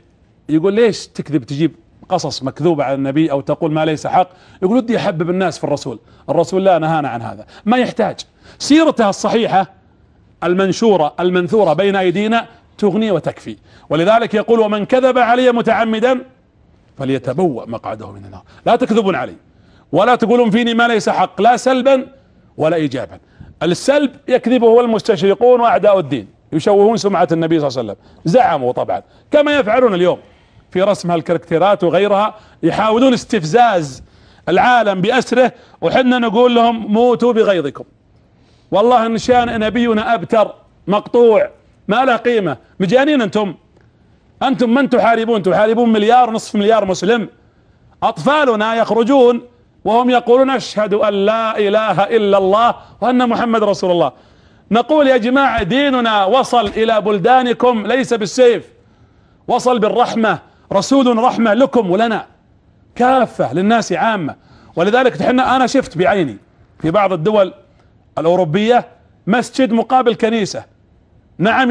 يقول ليش تكذب؟ تجيب قصص مكذوبة على النبي او تقول ما ليس حق. يقول ودي احبب الناس في الرسول. الرسول لا نهانا عن هذا، ما يحتاج. سيرته الصحيحة المنشورة المنثورة بين ايدينا تغني وتكفي. ولذلك يقول ومن كذب علي متعمدا فليتبوأ مقعده من النار. لا تكذبون علي ولا تقولون فيني ما ليس حق، لا سلبا ولا ايجابا. السلب يكذبه المستشرقون واعداء الدين، يشوهون سمعة النبي صلى الله عليه وسلم، زعموا طبعا كما يفعلون اليوم في رسم هالكاركتيرات وغيرها، يحاولون استفزاز العالم بأسره، وحنا نقول لهم موتوا بغيظكم. والله ان شان نبينا ابتر مقطوع ما له قيمة. مجانين انتم من تحاربون؟ تحاربون مليار نصف مليار مسلم. اطفالنا يخرجون وهم يقولون اشهد ان لا اله الا الله وان محمد رسول الله. نقول يا جماعة ديننا وصل الى بلدانكم ليس بالسيف، وصل بالرحمة، رسول رحمة لكم ولنا كافة للناس عامة. ولذلك انا شفت بعيني في بعض الدول الاوروبية مسجد مقابل كنيسة. نعم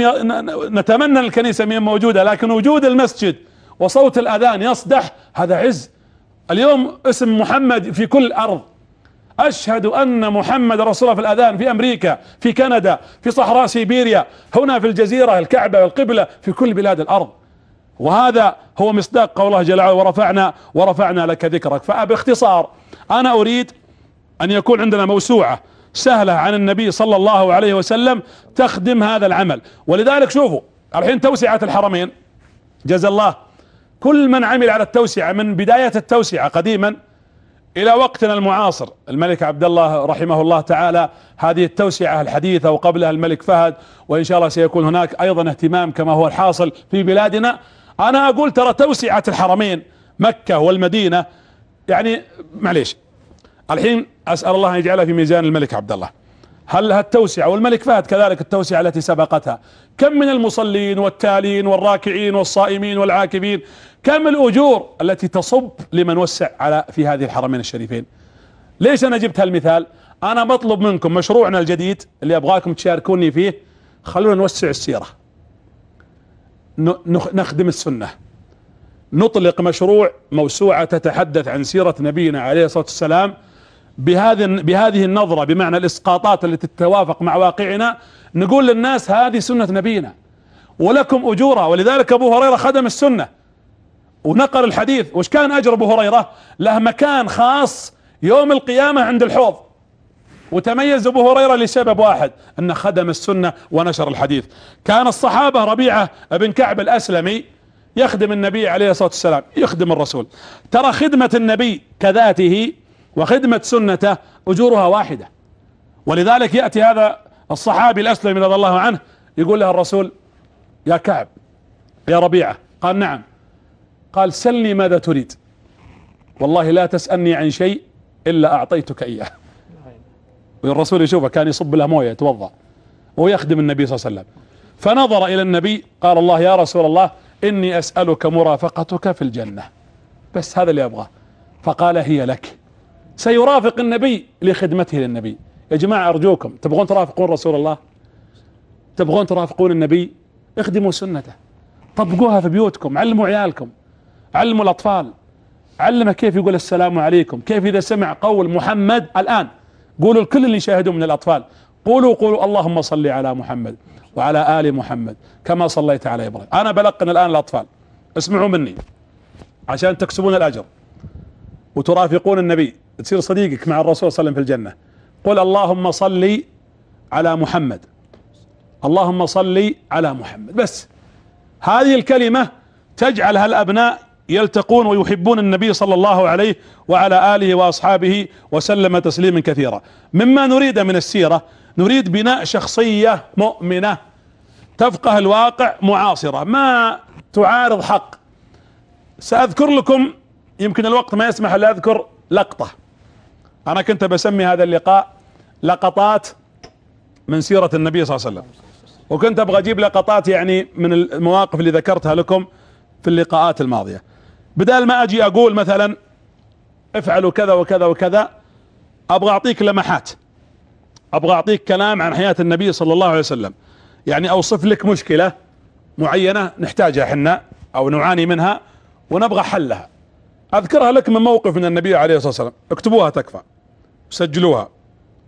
نتمنى الكنيسة من موجودة، لكن وجود المسجد وصوت الاذان يصدح هذا عز. اليوم اسم محمد في كل ارض، اشهد ان محمد رسول الله في الاذان، في امريكا، في كندا، في صحراء سيبيريا، هنا في الجزيرة، الكعبة والقبلة، في كل بلاد الارض. وهذا هو مصداق قول الله جل وعلا ورفعنا لك ذكرك. فباختصار انا اريد ان يكون عندنا موسوعة سهلة عن النبي صلى الله عليه وسلم تخدم هذا العمل. ولذلك شوفوا الحين توسعة الحرمين، جزا الله كل من عمل على التوسعة من بداية التوسعة قديما الى وقتنا المعاصر، الملك عبد الله رحمه الله تعالى، هذه التوسعة الحديثة، وقبلها الملك فهد، وان شاء الله سيكون هناك ايضا اهتمام كما هو الحاصل في بلادنا. انا اقول ترى توسعة الحرمين مكة والمدينة يعني معليش، الحين اسأل الله ان يجعلها في ميزان الملك عبد الله. هل هالتوسعة والملك فهد كذلك التوسعة التي سبقتها، كم من المصلين والتالين والراكعين والصائمين والعاكفين، كم الأجور التي تصب لمن وسع في هذه الحرمين الشريفين. ليش أنا جبت هالمثال؟ أنا بطلب منكم مشروعنا الجديد اللي أبغاكم تشاركوني فيه، خلونا نوسع السيرة، نخدم السنة، نطلق مشروع موسوعة تتحدث عن سيرة نبينا عليه الصلاة والسلام بهذه النظرة، بمعنى الإسقاطات التي تتوافق مع واقعنا. نقول للناس هذه سنة نبينا ولكم أجورها. ولذلك أبو هريرة خدم السنة ونقل الحديث. وش كان أجر أبو هريرة؟ له مكان خاص يوم القيامة عند الحوض. وتميز أبو هريرة لسبب واحد، أنه خدم السنة ونشر الحديث. كان الصحابة ربيعة بن كعب الأسلمي يخدم النبي عليه الصلاة والسلام، يخدم الرسول. ترى خدمة النبي كذاته وخدمة سنته أجورها واحدة. ولذلك يأتي هذا الصحابي الأسلمي رضي الله عنه يقول له الرسول يا كعب يا ربيعة، قال نعم، قال سلني ماذا تريد، والله لا تسألني عن شيء إلا أعطيتك إياه. والرسول يشوفه كان يصب له مويه يتوضا ويخدم النبي صلى الله عليه وسلم. فنظر إلى النبي قال الله يا رسول الله إني أسألك مرافقتك في الجنة، بس هذا اللي أبغاه. فقال هي لك. سيرافق النبي لخدمته للنبي. يا جماعة أرجوكم، تبغون ترافقون رسول الله، تبغون ترافقون النبي، اخدموا سنته، طبقوها في بيوتكم، علموا عيالكم. علموا الأطفال، علمه كيف يقول السلام عليكم، كيف إذا سمع قول محمد الآن قولوا الكل اللي يشاهدون من الأطفال قولوا اللهم صل على محمد وعلى آل محمد كما صليت على إبراهيم. أنا بلقن الآن الأطفال، اسمعوا مني عشان تكسبون الأجر وترافقون النبي، تصير صديقك مع الرسول صلى الله عليه وسلم في الجنة. قل اللهم صل على محمد، اللهم صل على محمد، بس هذه الكلمة تجعل هالأبناء يلتقون ويحبون النبي صلى الله عليه وعلى آله وأصحابه وسلم تسليما كثيرا. مما نريد من السيرة، نريد بناء شخصية مؤمنة تفقه الواقع، معاصرة ما تعارض حق. سأذكر لكم، يمكن الوقت ما يسمح لي أذكر لقطة. أنا كنت بسمي هذا اللقاء لقطات من سيرة النبي صلى الله عليه وسلم، وكنت أبغى أجيب لقطات يعني من المواقف اللي ذكرتها لكم في اللقاءات الماضية، بدل ما أجي أقول مثلا افعلوا كذا وكذا وكذا. أبغى أعطيك لمحات، أبغى أعطيك كلام عن حياة النبي صلى الله عليه وسلم، يعني أوصف لك مشكلة معينة نحتاجها حنا أو نعاني منها ونبغى حلها، أذكرها لك من موقف من النبي عليه الصلاة والسلام. اكتبوها تكفى، سجلوها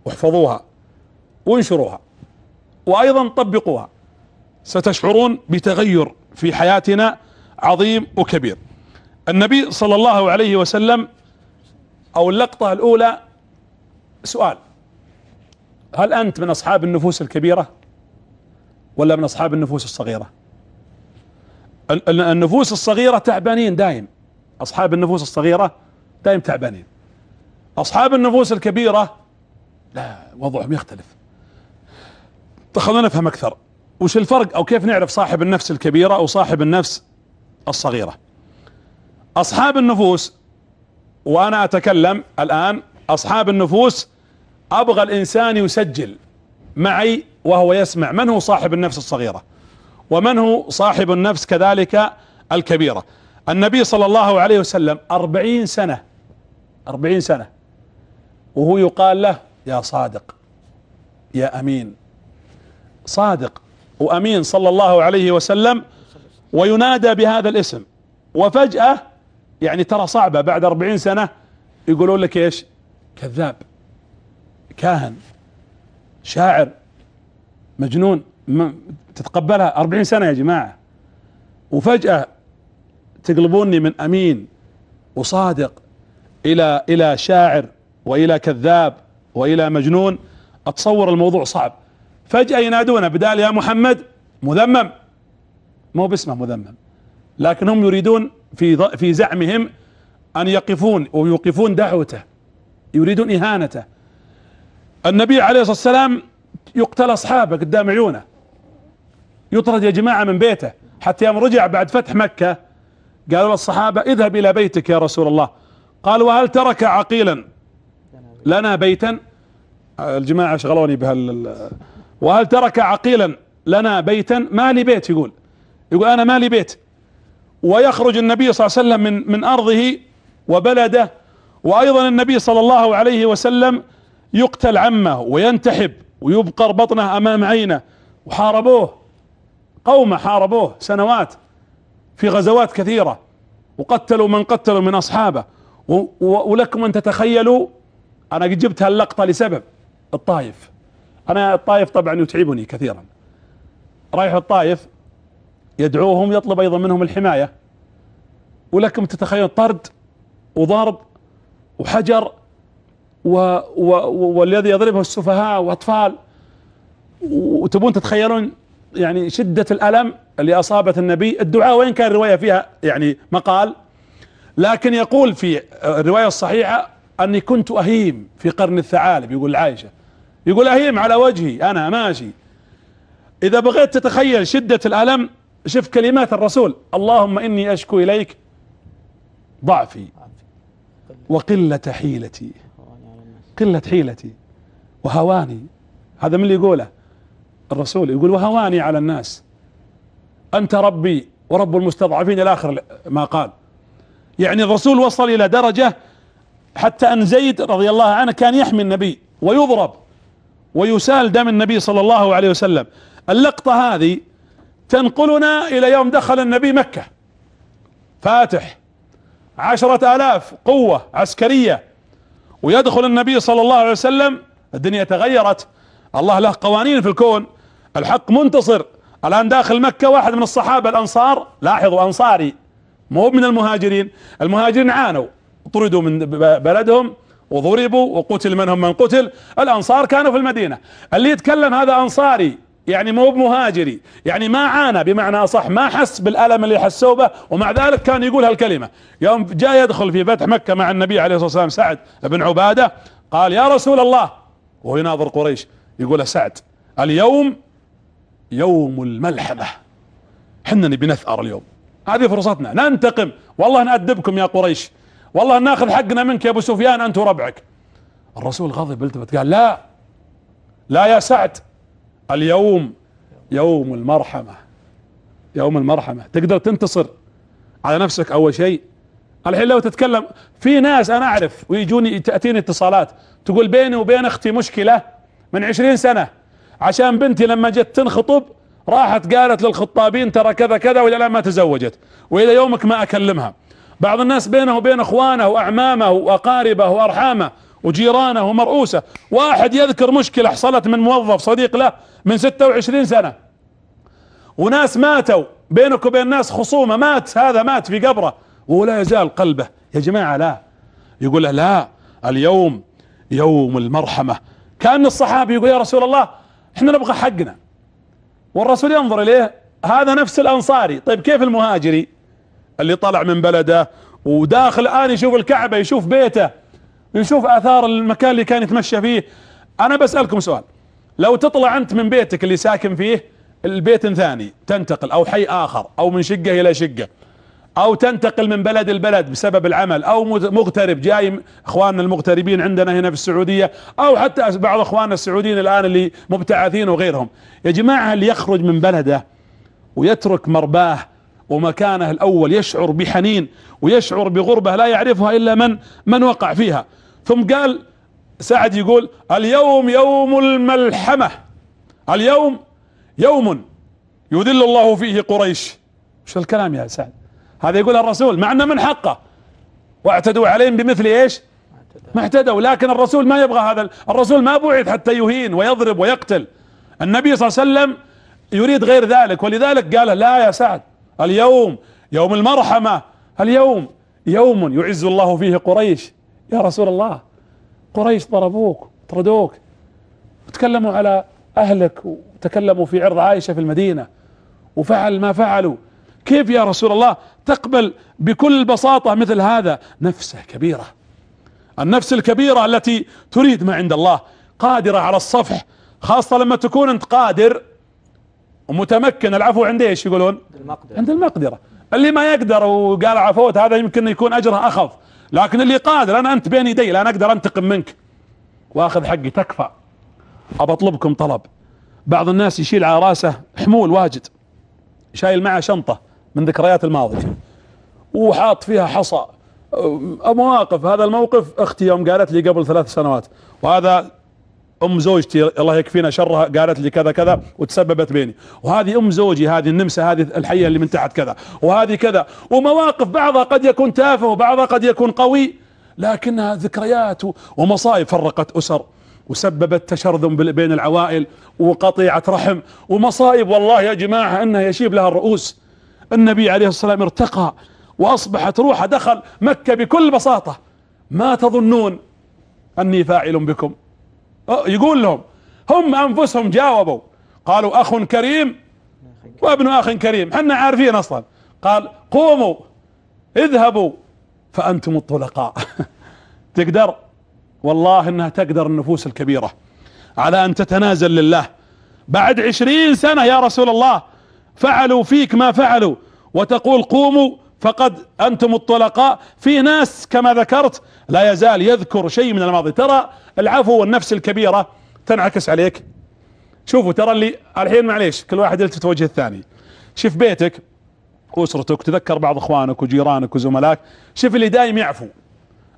واحفظوها وانشروها وأيضا طبقوها، ستشعرون بتغير في حياتنا عظيم وكبير. النبي صلى الله عليه وسلم، أو اللقطة الأولى، سؤال: هل أنت من أصحاب النفوس الكبيرة ولا من أصحاب النفوس الصغيرة؟ النفوس الصغيرة تعبانين دايم، أصحاب النفوس الصغيرة دايم تعبانين. أصحاب النفوس الكبيرة لا، وضعهم يختلف. خلونا نفهم أكثر وش الفرق أو كيف نعرف صاحب النفس الكبيرة أو صاحب النفس الصغيرة. أصحاب النفوس، وأنا أتكلم الآن أصحاب النفوس، أبغى الإنسان يسجل معي وهو يسمع من هو صاحب النفس الصغيرة ومن هو صاحب النفس كذلك الكبيرة. النبي صلى الله عليه وسلم 40 سنة وهو يقال له يا صادق يا أمين، صادق وأمين صلى الله عليه وسلم، وينادى بهذا الاسم. وفجأة يعني ترى صعبة، بعد 40 سنة يقولون لك ايش؟ كذاب، كاهن، شاعر، مجنون. تتقبلها 40 سنة يا جماعة، وفجأة تقلبوني من أمين وصادق إلى شاعر وإلى كذاب وإلى مجنون. أتصور الموضوع صعب. فجأة ينادونه بدال يا محمد مو باسمه مذمم، لكن هم يريدون في زعمهم أن يقفون ويوقفون دعوته، يريدون إهانته. النبي عليه الصلاة والسلام يقتل أصحابه قدام عيونه، يطرد يا جماعة من بيته، حتى يوم رجع بعد فتح مكة قالوا للصحابة اذهب إلى بيتك يا رسول الله. قال وهل ترك عقيلا لنا بيتا؟ الجماعة شغلوني وهل ترك عقيلا لنا بيتا؟ ما لي بيت، يقول أنا ما لي بيت. ويخرج النبي صلى الله عليه وسلم من أرضه وبلده، وأيضا النبي صلى الله عليه وسلم يقتل عمه وينتحب ويبقر بطنه أمام عينه. وحاربوه قومه، حاربوه سنوات في غزوات كثيرة، وقتلوا من قتلوا من أصحابه. ولكم أن تتخيلوا، أنا قد جبت هاللقطة لسبب الطائف. أنا الطائف طبعا يتعبني كثيرا. رايح الطائف يدعوهم، يطلب أيضا منهم الحماية، ولكم تتخيلوا طرد وضرب وحجر والذي يضربه السفهاء وأطفال. وتبون تتخيلون يعني شدة الألم اللي أصابت النبي. الدعاء وين كان الرواية فيها يعني مقال، لكن يقول في الرواية الصحيحة أني كنت أهيم في قرن الثعالب. يقول عائشة، يقول أهيم على وجهي أنا ماشي. إذا بغيت تتخيل شدة الألم، شوف كلمات الرسول: اللهم إني أشكو إليك ضعفي وقلة حيلتي، قلة حيلتي وهواني. هذا من اللي يقوله الرسول، يقول وهواني على الناس، أنت ربي ورب المستضعفين إلى آخر ما قال. يعني الرسول وصل إلى درجة حتى أن زيد رضي الله عنه كان يحمي النبي ويضرب ويسال دم النبي صلى الله عليه وسلم. اللقطة هذه تنقلنا إلى يوم دخل النبي مكة فاتح 10,000 قوة عسكرية، ويدخل النبي صلى الله عليه وسلم، الدنيا تغيرت، الله له قوانين في الكون، الحق منتصر. الآن داخل مكة واحد من الصحابة الأنصار، لاحظوا أنصاري مو من المهاجرين، المهاجرين عانوا، طردوا من بلدهم وضربوا وقتل منهم من قتل، الأنصار كانوا في المدينة. اللي يتكلم هذا أنصاري، يعني مو بمهاجري، يعني ما عانى، بمعنى أصح ما حس بالألم اللي حسوا به، ومع ذلك كان يقول هالكلمة. يوم جاء يدخل في فتح مكة مع النبي عليه الصلاة والسلام سعد بن عبادة، قال يا رسول الله، وهو يناظر قريش، يقول سعد اليوم يوم الملحمة، حنا نبي نثأر اليوم، هذه فرصتنا ننتقم، والله نأدبكم يا قريش، والله ناخذ حقنا منك يا ابو سفيان انت وربعك. الرسول غضب، التفت قال لا لا يا سعد، اليوم يوم المرحمة، يوم المرحمة، تقدر تنتصر على نفسك اول شيء. الحين لو تتكلم في ناس انا اعرف ويجوني تأتيني اتصالات تقول بيني وبين اختي مشكلة من 20 سنة، عشان بنتي لما جت تنخطب راحت قالت للخطابين ترى كذا كذا، والى الان ما تزوجت، والى يومك ما اكلمها. بعض الناس بينه وبين اخوانه واعمامه واقاربه وارحامه وجيرانه ومرؤوسه، واحد يذكر مشكلة حصلت من موظف صديق له من 26 سنة، وناس ماتوا بينك وبين ناس خصومة، مات هذا مات في قبره ولا يزال قلبه. يا جماعة لا، يقول له لا اليوم يوم المرحمة. كأن الصحابي يقول يا رسول الله احنا نبغى حقنا، والرسول ينظر اليه، هذا نفس الانصاري. طيب كيف المهاجري اللي طلع من بلده وداخل الان يشوف الكعبة، يشوف بيته، يشوف اثار المكان اللي كان يتمشى فيه؟ انا بسألكم سؤال، لو تطلع انت من بيتك اللي ساكن فيه البيت ثاني، تنتقل او حي اخر، او من شقة الى شقة، او تنتقل من بلد البلد بسبب العمل، او مغترب جاي، اخواننا المغتربين عندنا هنا في السعودية، او حتى بعض اخواننا السعوديين الان اللي مبتعثين وغيرهم. يا جماعة اللي يخرج من بلده ويترك مرباه ومكانه الاول يشعر بحنين ويشعر بغربة لا يعرفها الا من وقع فيها. ثم قال سعد يقول اليوم يوم الملحمة، اليوم يوم يذل الله فيه قريش. وش الكلام يا سعد؟ هذا يقول الرسول مع انه من حقه، واعتدوا عليهم بمثل ايش ما اعتدوا، لكن الرسول ما يبغى هذا، الرسول ما بعث حتى يهين ويضرب ويقتل، النبي صلى الله عليه وسلم يريد غير ذلك. ولذلك قال لا يا سعد اليوم يوم المرحمة، اليوم يوم يعز الله فيه قريش. يا رسول الله قريش ضربوك طردوك وتكلموا على اهلك وتكلموا في عرض عائشة في المدينة وفعل ما فعلوا، كيف يا رسول الله تقبل بكل بساطة مثل هذا؟ نفسه كبيرة، النفس الكبيرة التي تريد ما عند الله، قادرة على الصفح، خاصة لما تكون انت قادر ومتمكن. العفو عند ايش يقولون؟ عند المقدرة. اللي ما يقدر وقال عفوت هذا يمكن يكون اجره اخف، لكن اللي قادر، انا انت بين يدي الان اقدر انتقم منك واخذ حقي، تكفى. ابى اطلبكم طلب، بعض الناس يشيل على راسه حمول واجد، شايل معه شنطة من ذكريات الماضي وحاط فيها حصى مواقف. هذا الموقف اختي يوم قالت لي قبل 3 سنوات، وهذا ام زوجتي الله يكفينا شرها قالت لي كذا كذا وتسببت بيني، وهذه ام زوجي هذه النمسة هذه الحية اللي من تحت كذا، وهذه كذا، ومواقف بعضها قد يكون تافه وبعضها قد يكون قوي، لكنها ذكريات ومصائب فرقت اسر وسببت تشرذم بين العوائل وقطيعة رحم ومصائب. والله يا جماعة انها يشيب لها الرؤوس. النبي عليه الصلاة والسلام ارتقى واصبحت روحه دخل مكة بكل بساطة. ما تظنون اني فاعل بكم؟ يقول لهم، هم انفسهم جاوبوا قالوا اخ كريم وابن اخ كريم، حنا عارفين اصلا. قال قوموا اذهبوا فانتم الطلقاء. تقدر؟ والله انها تقدر النفوس الكبيرة على ان تتنازل لله بعد 20 سنة يا رسول الله فعلوا فيك ما فعلوا، وتقول قوموا فقد انتم الطلقاء. في ناس كما ذكرت لا يزال يذكر شيء من الماضي. ترى العفو والنفس الكبيرة تنعكس عليك. شوفوا ترى اللي الحين معليش كل واحد يلتفت وجه الثاني، شوف بيتك واسرتك، تذكر بعض اخوانك وجيرانك وزملائك، شوف اللي دايم يعفو.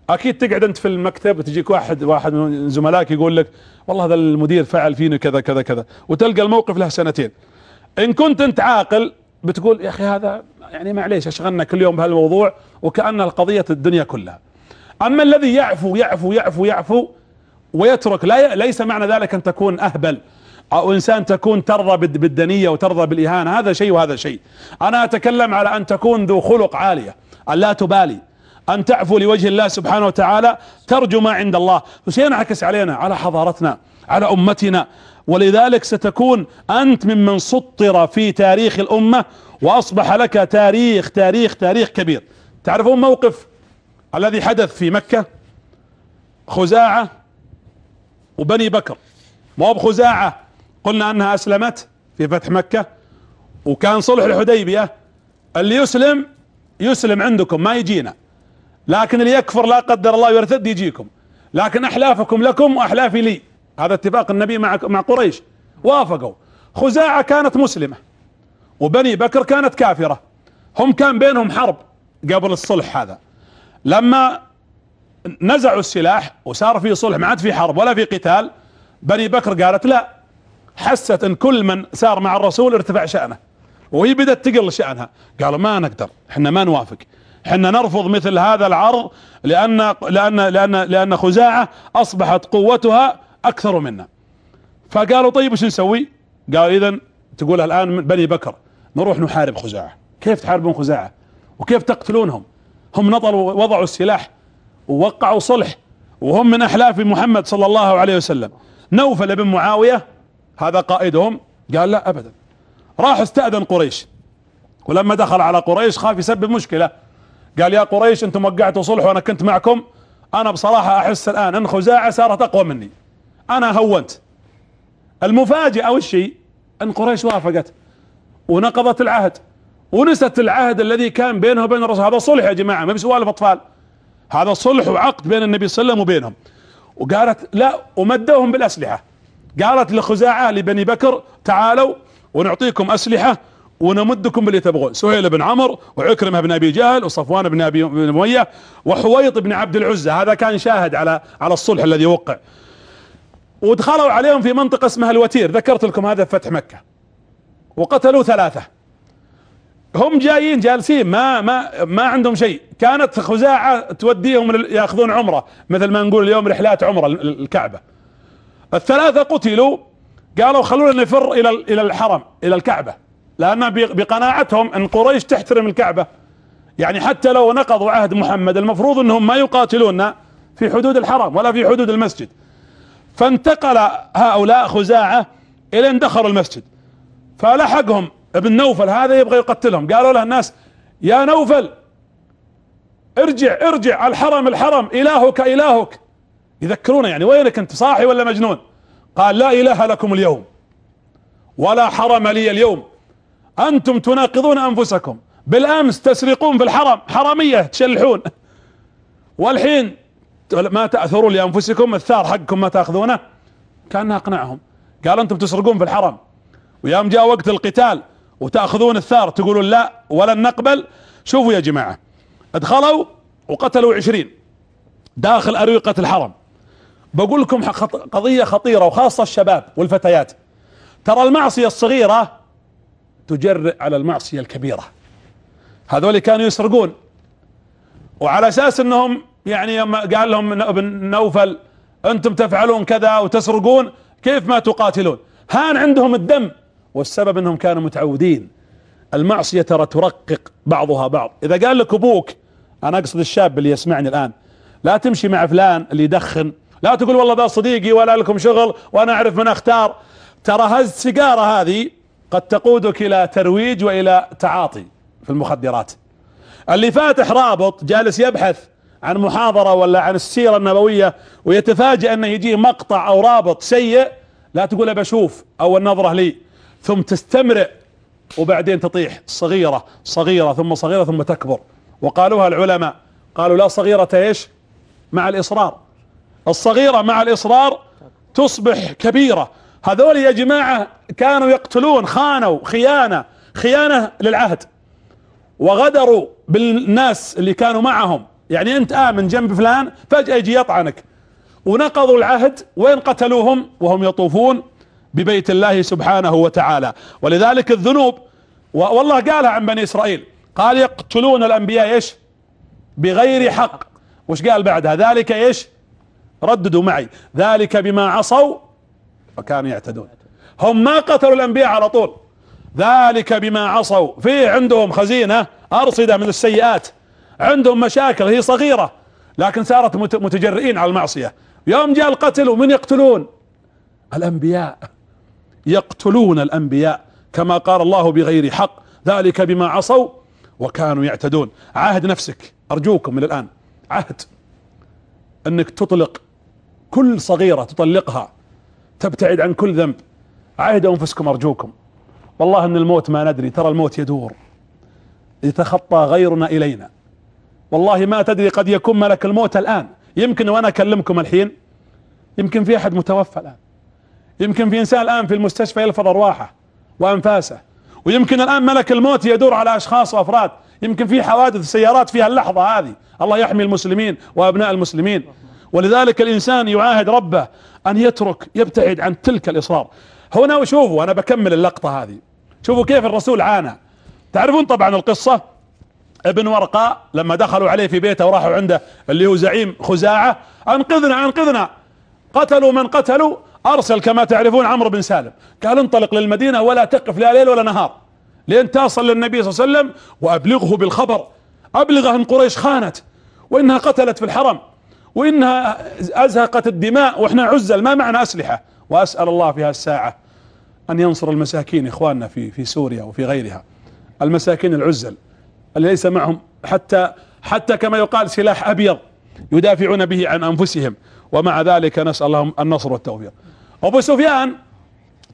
اكيد تقعد انت في المكتب وتجيك واحد من زملائك يقول لك والله هذا المدير فعل فيني كذا كذا كذا، وتلقى الموقف له 2 سنين. ان كنت انت عاقل بتقول يا أخي هذا يعني معليش أشغلنا كل يوم بهالموضوع وكأن القضية الدنيا كلها. أما الذي يعفو يعفو يعفو يعفو ويترك، ليس معنى ذلك أن تكون أهبل أو إنسان تكون ترضى بالدنية وترضى بالإهانة، هذا شيء وهذا شيء. أنا أتكلم على أن تكون ذو خلق عالية، أن لا تبالي، أن تعفو لوجه الله سبحانه وتعالى، ترجو ما عند الله. وسينعكس علينا، على حضارتنا، على أمتنا. ولذلك ستكون أنت ممن سطر في تاريخ الأمة وأصبح لك تاريخ تاريخ تاريخ كبير. تعرفون موقف الذي حدث في مكة؟ خزاعة وبني بكر. مو بخزاعة قلنا أنها أسلمت في فتح مكة وكان صلح الحديبية، اللي يسلم يسلم عندكم ما يجينا، لكن اللي يكفر لا قدر الله يرتد يجيكم، لكن أحلافكم لكم وأحلافي لي. هذا اتفاق النبي مع قريش، وافقوا. خزاعة كانت مسلمة وبني بكر كانت كافرة، هم كان بينهم حرب قبل الصلح هذا. لما نزعوا السلاح وصار في صلح، ما عاد في حرب ولا في قتال، بني بكر قالت لا، حست ان كل من سار مع الرسول ارتفع شأنه، وهي بدأت تقل شأنها. قالوا ما نقدر، احنا ما نوافق، احنا نرفض مثل هذا العرض، لأن خزاعة أصبحت قوتها أكثر منا. فقالوا طيب وش نسوي؟ قالوا إذن تقولها الآن بني بكر نروح نحارب خزاعة. كيف تحاربون خزاعة وكيف تقتلونهم؟ هم نطلوا وضعوا السلاح ووقعوا صلح وهم من أحلاف محمد صلى الله عليه وسلم. نوفل بن معاوية هذا قائدهم قال لا أبدا، راح استأذن قريش، ولما دخل على قريش خاف يسبب مشكلة، قال يا قريش انتم وقعتوا صلح وانا كنت معكم، انا بصراحة احس الان ان خزاعة صارت اقوى مني، انا هونت. المفاجئ او الشيء ان قريش وافقت ونقضت العهد ونست العهد الذي كان بينه وبين الرسول. هذا صلح يا جماعة، ما بسوالف اطفال، هذا صلح وعقد بين النبي صلى الله عليه وسلم وبينهم. وقالت لا، ومدوهم بالاسلحة. قالت لخزاعة لبني بكر تعالوا ونعطيكم اسلحة ونمدكم باللي تبغون. سهيل بن عمرو وعكرمة بن ابي جهل وصفوان بن ابي امية وحويط بن عبد العزى، هذا كان شاهد على الصلح الذي وقع. ودخلوا عليهم في منطقة اسمها الوتير، ذكرت لكم هذا في فتح مكة، وقتلوا 3. هم جايين جالسين ما عندهم شيء. كانت خزاعة توديهم ياخذون عمرة، مثل ما نقول اليوم رحلات عمرة الكعبة. 3 قتلوا، قالوا خلونا نفر الى الحرم الى الكعبة، لأن بقناعتهم ان قريش تحترم الكعبة، يعني حتى لو نقضوا عهد محمد المفروض انهم ما يقاتلون في حدود الحرم ولا في حدود المسجد. فانتقل هؤلاء خزاعة الى ان دخلوا المسجد، فلحقهم ابن نوفل هذا يبغى يقتلهم. قالوا له الناس يا نوفل ارجع الحرم الهك الهك، يذكرونه يعني وينك انت صاحي ولا مجنون؟ قال لا اله لكم اليوم ولا حرم لي اليوم، انتم تناقضون انفسكم، بالامس تسرقون في الحرم، حرامية تشلحون، والحين ما تأثرون لانفسكم، الثار حقكم ما تاخذونه. كان اقنعهم، قال انتم تسرقون في الحرم ويوم جاء وقت القتال وتأخذون الثار تقولون لا ولن نقبل. شوفوا يا جماعة، ادخلوا وقتلوا 20 داخل أروقة الحرم. بقول لكم قضية خطيرة، وخاصة الشباب والفتيات، ترى المعصية الصغيرة تجرئ على المعصية الكبيرة. هذول كانوا يسرقون، وعلى اساس انهم يعني قال لهم ابن نوفل انتم تفعلون كذا وتسرقون، كيف ما تقاتلون؟ هان عندهم الدم، والسبب انهم كانوا متعودين. المعصية ترى ترقق بعضها بعض. اذا قال لك ابوك، انا اقصد الشاب اللي يسمعني الان، لا تمشي مع فلان اللي يدخن، لا تقول والله ده صديقي ولا لكم شغل وانا اعرف من اختار. ترى هز سيجارة هذه قد تقودك الى ترويج والى تعاطي في المخدرات. اللي فاتح رابط جالس يبحث عن محاضرة ولا عن السيرة النبوية ويتفاجأ انه يجيه مقطع او رابط سيء، لا تقول بشوف اول نظرة لي، ثم تستمرئ وبعدين تطيح صغيرة صغيرة ثم صغيرة ثم تكبر. وقالوها العلماء، قالوا لا صغيرة ايش مع الاصرار، الصغيرة مع الاصرار تصبح كبيرة. هذول يا جماعة كانوا يقتلون، خانوا خيانة للعهد، وغدروا بالناس اللي كانوا معهم. يعني انت آمن جنب فلان فجأة يجي يطعنك، ونقضوا العهد. وين قتلوهم؟ وهم يطوفون ببيت الله سبحانه وتعالى. ولذلك الذنوب والله قالها عن بني اسرائيل، قال يقتلون الانبياء ايش؟ بغير حق. وش قال بعدها؟ ذلك ايش؟ رددوا معي، ذلك بما عصوا وكانوا يعتدون. هم ما قتلوا الانبياء على طول، ذلك بما عصوا، في عندهم خزينة ارصدة من السيئات، عندهم مشاكل هي صغيرة لكن صارت متجرئين على المعصية. يوم جاء القتل ومن يقتلون؟ الانبياء، يقتلون الانبياء كما قال الله بغير حق، ذلك بما عصوا وكانوا يعتدون. عاهد نفسك ارجوكم من الان، عهد انك تطلق كل صغيرة، تطلقها، تبتعد عن كل ذنب. عاهدوا انفسكم ارجوكم، والله ان الموت ما ندري، ترى الموت يدور، يتخطى غيرنا الينا، والله ما تدري، قد يكون ملك الموت الان، يمكن وانا اكلمكم الحين يمكن في احد متوفى الان، يمكن في انسان الان في المستشفى يلفظ ارواحه وانفاسه، ويمكن الان ملك الموت يدور على اشخاص وافراد، يمكن في حوادث سيارات فيها اللحظة هذه. الله يحمي المسلمين وابناء المسلمين. ولذلك الانسان يعاهد ربه ان يبتعد عن تلك الاصرار. هنا وشوفوا انا بكمل اللقطة هذه، شوفوا كيف الرسول عانى. تعرفون طبعا القصة، ابن ورقاء لما دخلوا عليه في بيته وراحوا عنده اللي هو زعيم خزاعة، انقذنا انقذنا، قتلوا من قتلوا، ارسل كما تعرفون عمرو بن سالم، قال انطلق للمدينة ولا تقف لا ليل ولا نهار لين تصل للنبي صلى الله عليه وسلم وابلغه بالخبر، ابلغه ان قريش خانت وانها قتلت في الحرم وانها ازهقت الدماء واحنا عزل ما معنا اسلحة. واسأل الله في هالساعة ان ينصر المساكين اخواننا في سوريا وفي غيرها، المساكين العزل اللي ليس معهم حتى كما يقال سلاح ابيض يدافعون به عن انفسهم، ومع ذلك نسأل الله النصر والتوفيق. ابو سفيان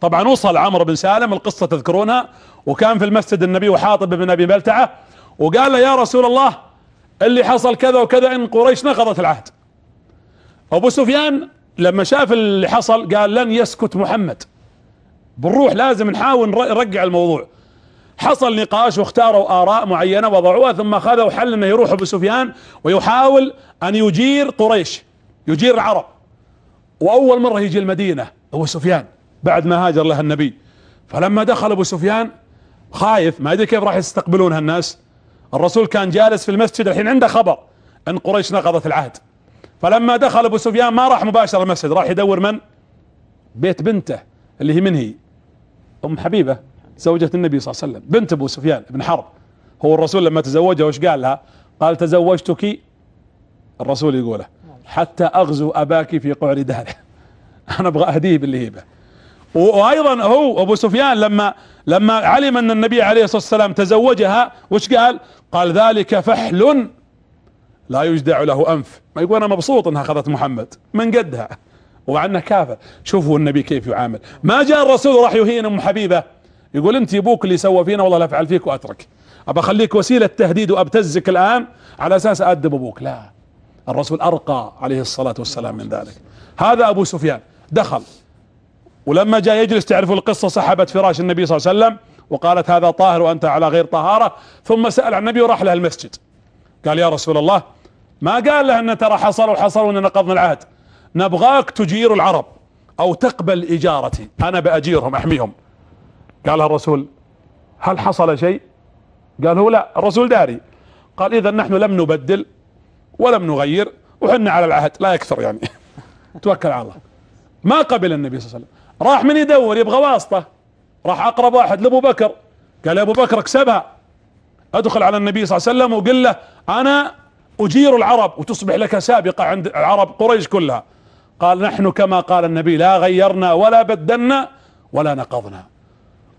طبعا وصل عمرو بن سالم، القصة تذكرونها، وكان في المسجد النبي وحاطب بن ابي بلتعة، وقال له يا رسول الله اللي حصل كذا وكذا ان قريش نقضت العهد. ابو سفيان لما شاف اللي حصل قال لن يسكت محمد، بنروح لازم نحاول نرجع الموضوع. حصل نقاش واختاروا اراء معينة وضعوها، ثم اخذوا حل انه يروح ابو سفيان ويحاول ان يجير قريش، يجير العرب. واول مرة يجي المدينة ابو سفيان بعد ما هاجر له النبي، فلما دخل ابو سفيان خايف ما يدري كيف راح يستقبلونها الناس. الرسول كان جالس في المسجد الحين عنده خبر ان قريش نقضت العهد، فلما دخل ابو سفيان ما راح مباشرة المسجد، راح يدور من؟ بيت بنته اللي هي من هي؟ ام حبيبة زوجة النبي صلى الله عليه وسلم، بنت ابو سفيان بن حرب. هو الرسول لما تزوجها وش قال لها؟ قال تزوجتك، الرسول يقوله، حتى اغزو اباك في قعر داره انا ابغى اهديه بالهيبة. وايضا هو ابو سفيان لما علم ان النبي عليه الصلاة والسلام تزوجها وش قال؟ قال ذلك فحل لا يجدع له انف، ما يقول انا مبسوط انها اخذت محمد من قدها وعنه كافر. شوفوا النبي كيف يعامل، ما جاء الرسول راح يهين ام حبيبة يقول انت ابوك اللي سوى فينا والله لا افعل فيك واترك، ابى اخليك وسيلة تهديد وابتزك الان على اساس ادب ابوك. لا، الرسول ارقى عليه الصلاة والسلام من ذلك. هذا ابو سفيان دخل، ولما جاء يجلس تعرفوا القصة، سحبت فراش النبي صلى الله عليه وسلم وقالت هذا طاهر وانت على غير طهارة، ثم سأل عن النبي وراح له المسجد قال يا رسول الله، ما قال له ان ترى حصلوا وان نقضنا العهد، نبغاك تجير العرب او تقبل اجارتي، انا باجيرهم احميهم. قال الرسول هل حصل شيء؟ قال هو لا، الرسول داري. قال اذا نحن لم نبدل ولم نغير وحنا على العهد لا يكثر يعني توكل على الله. ما قبل النبي صلى الله عليه وسلم، راح من يدور يبغى واسطة، راح اقرب واحد لابو بكر، قال يا ابو بكر اكسبها، ادخل على النبي صلى الله عليه وسلم وقل له انا اجير العرب وتصبح لك سابقة عند العرب قريش كلها. قال نحن كما قال النبي لا غيرنا ولا بدلنا ولا نقضنا.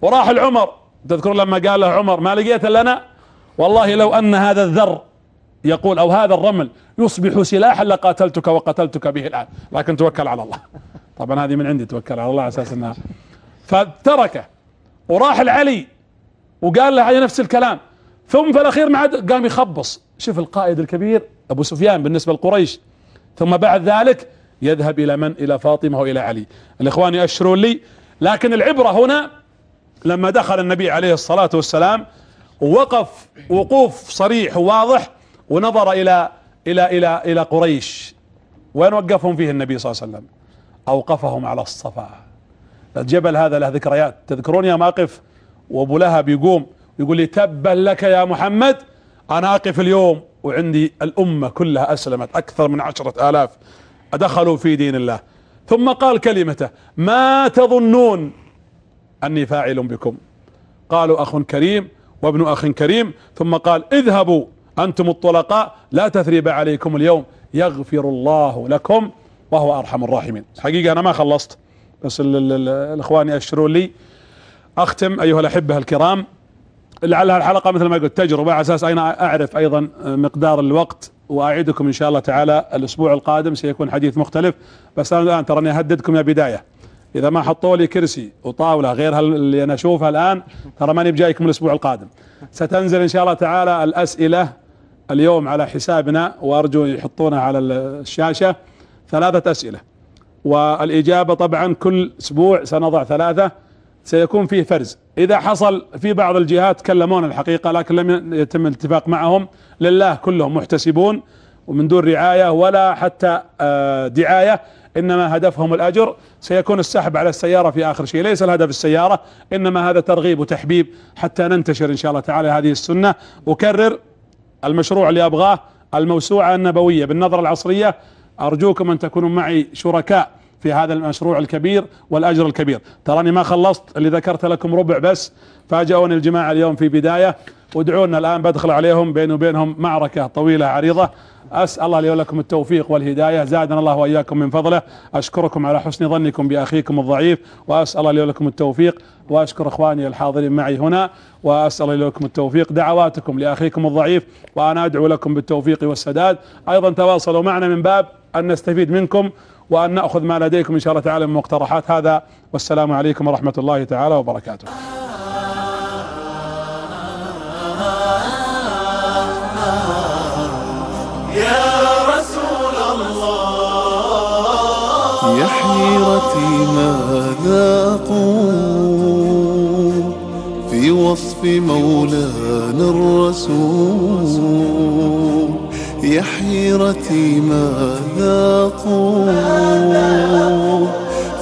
وراح العمر، تذكر لما قال له عمر ما لقيت لنا والله لو ان هذا الذر يقول او هذا الرمل يصبح سلاحا لقاتلتك وقتلتك به الان، لكن توكل على الله. طبعا هذه من عندي، توكل على الله على اساس انها، فتركه وراح العلي وقال له على نفس الكلام، ثم في الاخير ما عاد قام يخبص. شوف القائد الكبير ابو سفيان بالنسبة لقريش، ثم بعد ذلك يذهب الى من؟ الى فاطمة والى علي. الاخوان يأشرون لي، لكن العبرة هنا لما دخل النبي عليه الصلاة والسلام ووقف وقوف صريح وواضح ونظر الى قريش، وين وقفهم فيه النبي صلى الله عليه وسلم؟ اوقفهم على الصفا. الجبل هذا له ذكريات، تذكرون يوم اقف وابو لهب يقوم يقول لي تبا لك يا محمد، أنا أقف اليوم وعندي الأمة كلها أسلمت، أكثر من 10,000 أدخلوا في دين الله. ثم قال كلمته: ما تظنون أني فاعل بكم؟ قالوا: أخ كريم وابن أخ كريم. ثم قال: اذهبوا أنتم الطلقاء، لا تثريب عليكم اليوم، يغفر الله لكم وهو أرحم الراحمين. حقيقة أنا ما خلصت، بس الإخوان يأشرون لي أختم. أيها الأحبة الكرام، لعلها الحلقة مثل ما قلت تجربة، على أساس أنا أعرف أيضا مقدار الوقت، وأعدكم إن شاء الله تعالى الأسبوع القادم سيكون حديث مختلف. بس أنا الآن تراني أهددكم يا بداية، إذا ما حطوا لي كرسي وطاولة غير اللي أنا أشوفها الآن، ترى ماني بجايكم الأسبوع القادم. ستنزل إن شاء الله تعالى الأسئلة اليوم على حسابنا، وأرجو يحطونها على الشاشة، 3 أسئلة، والإجابة طبعا كل أسبوع سنضع 3، سيكون فيه فرز. إذا حصل في بعض الجهات كلمونا الحقيقة لكن لم يتم الاتفاق معهم، لله كلهم محتسبون ومن دون رعاية ولا حتى دعاية، إنما هدفهم الأجر. سيكون السحب على السيارة في آخر شيء، ليس الهدف السيارة، إنما هذا ترغيب وتحبيب حتى ننتشر إن شاء الله تعالى هذه السنة. أكرر المشروع اللي أبغاه، الموسوعة النبوية بالنظرة العصرية، أرجوكم أن تكونوا معي شركاء في هذا المشروع الكبير والأجر الكبير. تراني ما خلصت، اللي ذكرت لكم ربع بس، فاجئوني الجماعة اليوم في بداية، وادعونا الآن بدخل عليهم بيني وبينهم معركة طويلة عريضة. أسأل الله لي ولكم التوفيق والهداية، زادنا الله وإياكم من فضله. أشكركم على حسن ظنكم بأخيكم الضعيف، وأسأل الله لي ولكم التوفيق، وأشكر إخواني الحاضرين معي هنا، وأسأل الله لي ولكم التوفيق. دعواتكم لأخيكم الضعيف، وأنا أدعو لكم بالتوفيق والسداد. أيضا تواصلوا معنا من باب أن نستفيد منكم وأن نأخذ ما لديكم إن شاء الله تعالى من مقترحات. هذا والسلام عليكم ورحمة الله تعالى وبركاته. يا حيرتي ماذا أقول في وصف مولانا الرسول؟ يا حيرتي ماذا أقول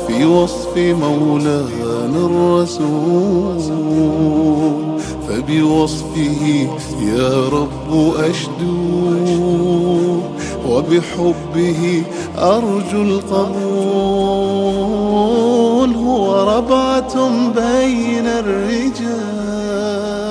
في وصف مولانا الرسول؟ فبوصفه يا رب أشدو، وبحبه أرجو القبول. هو ربعة بين الرجال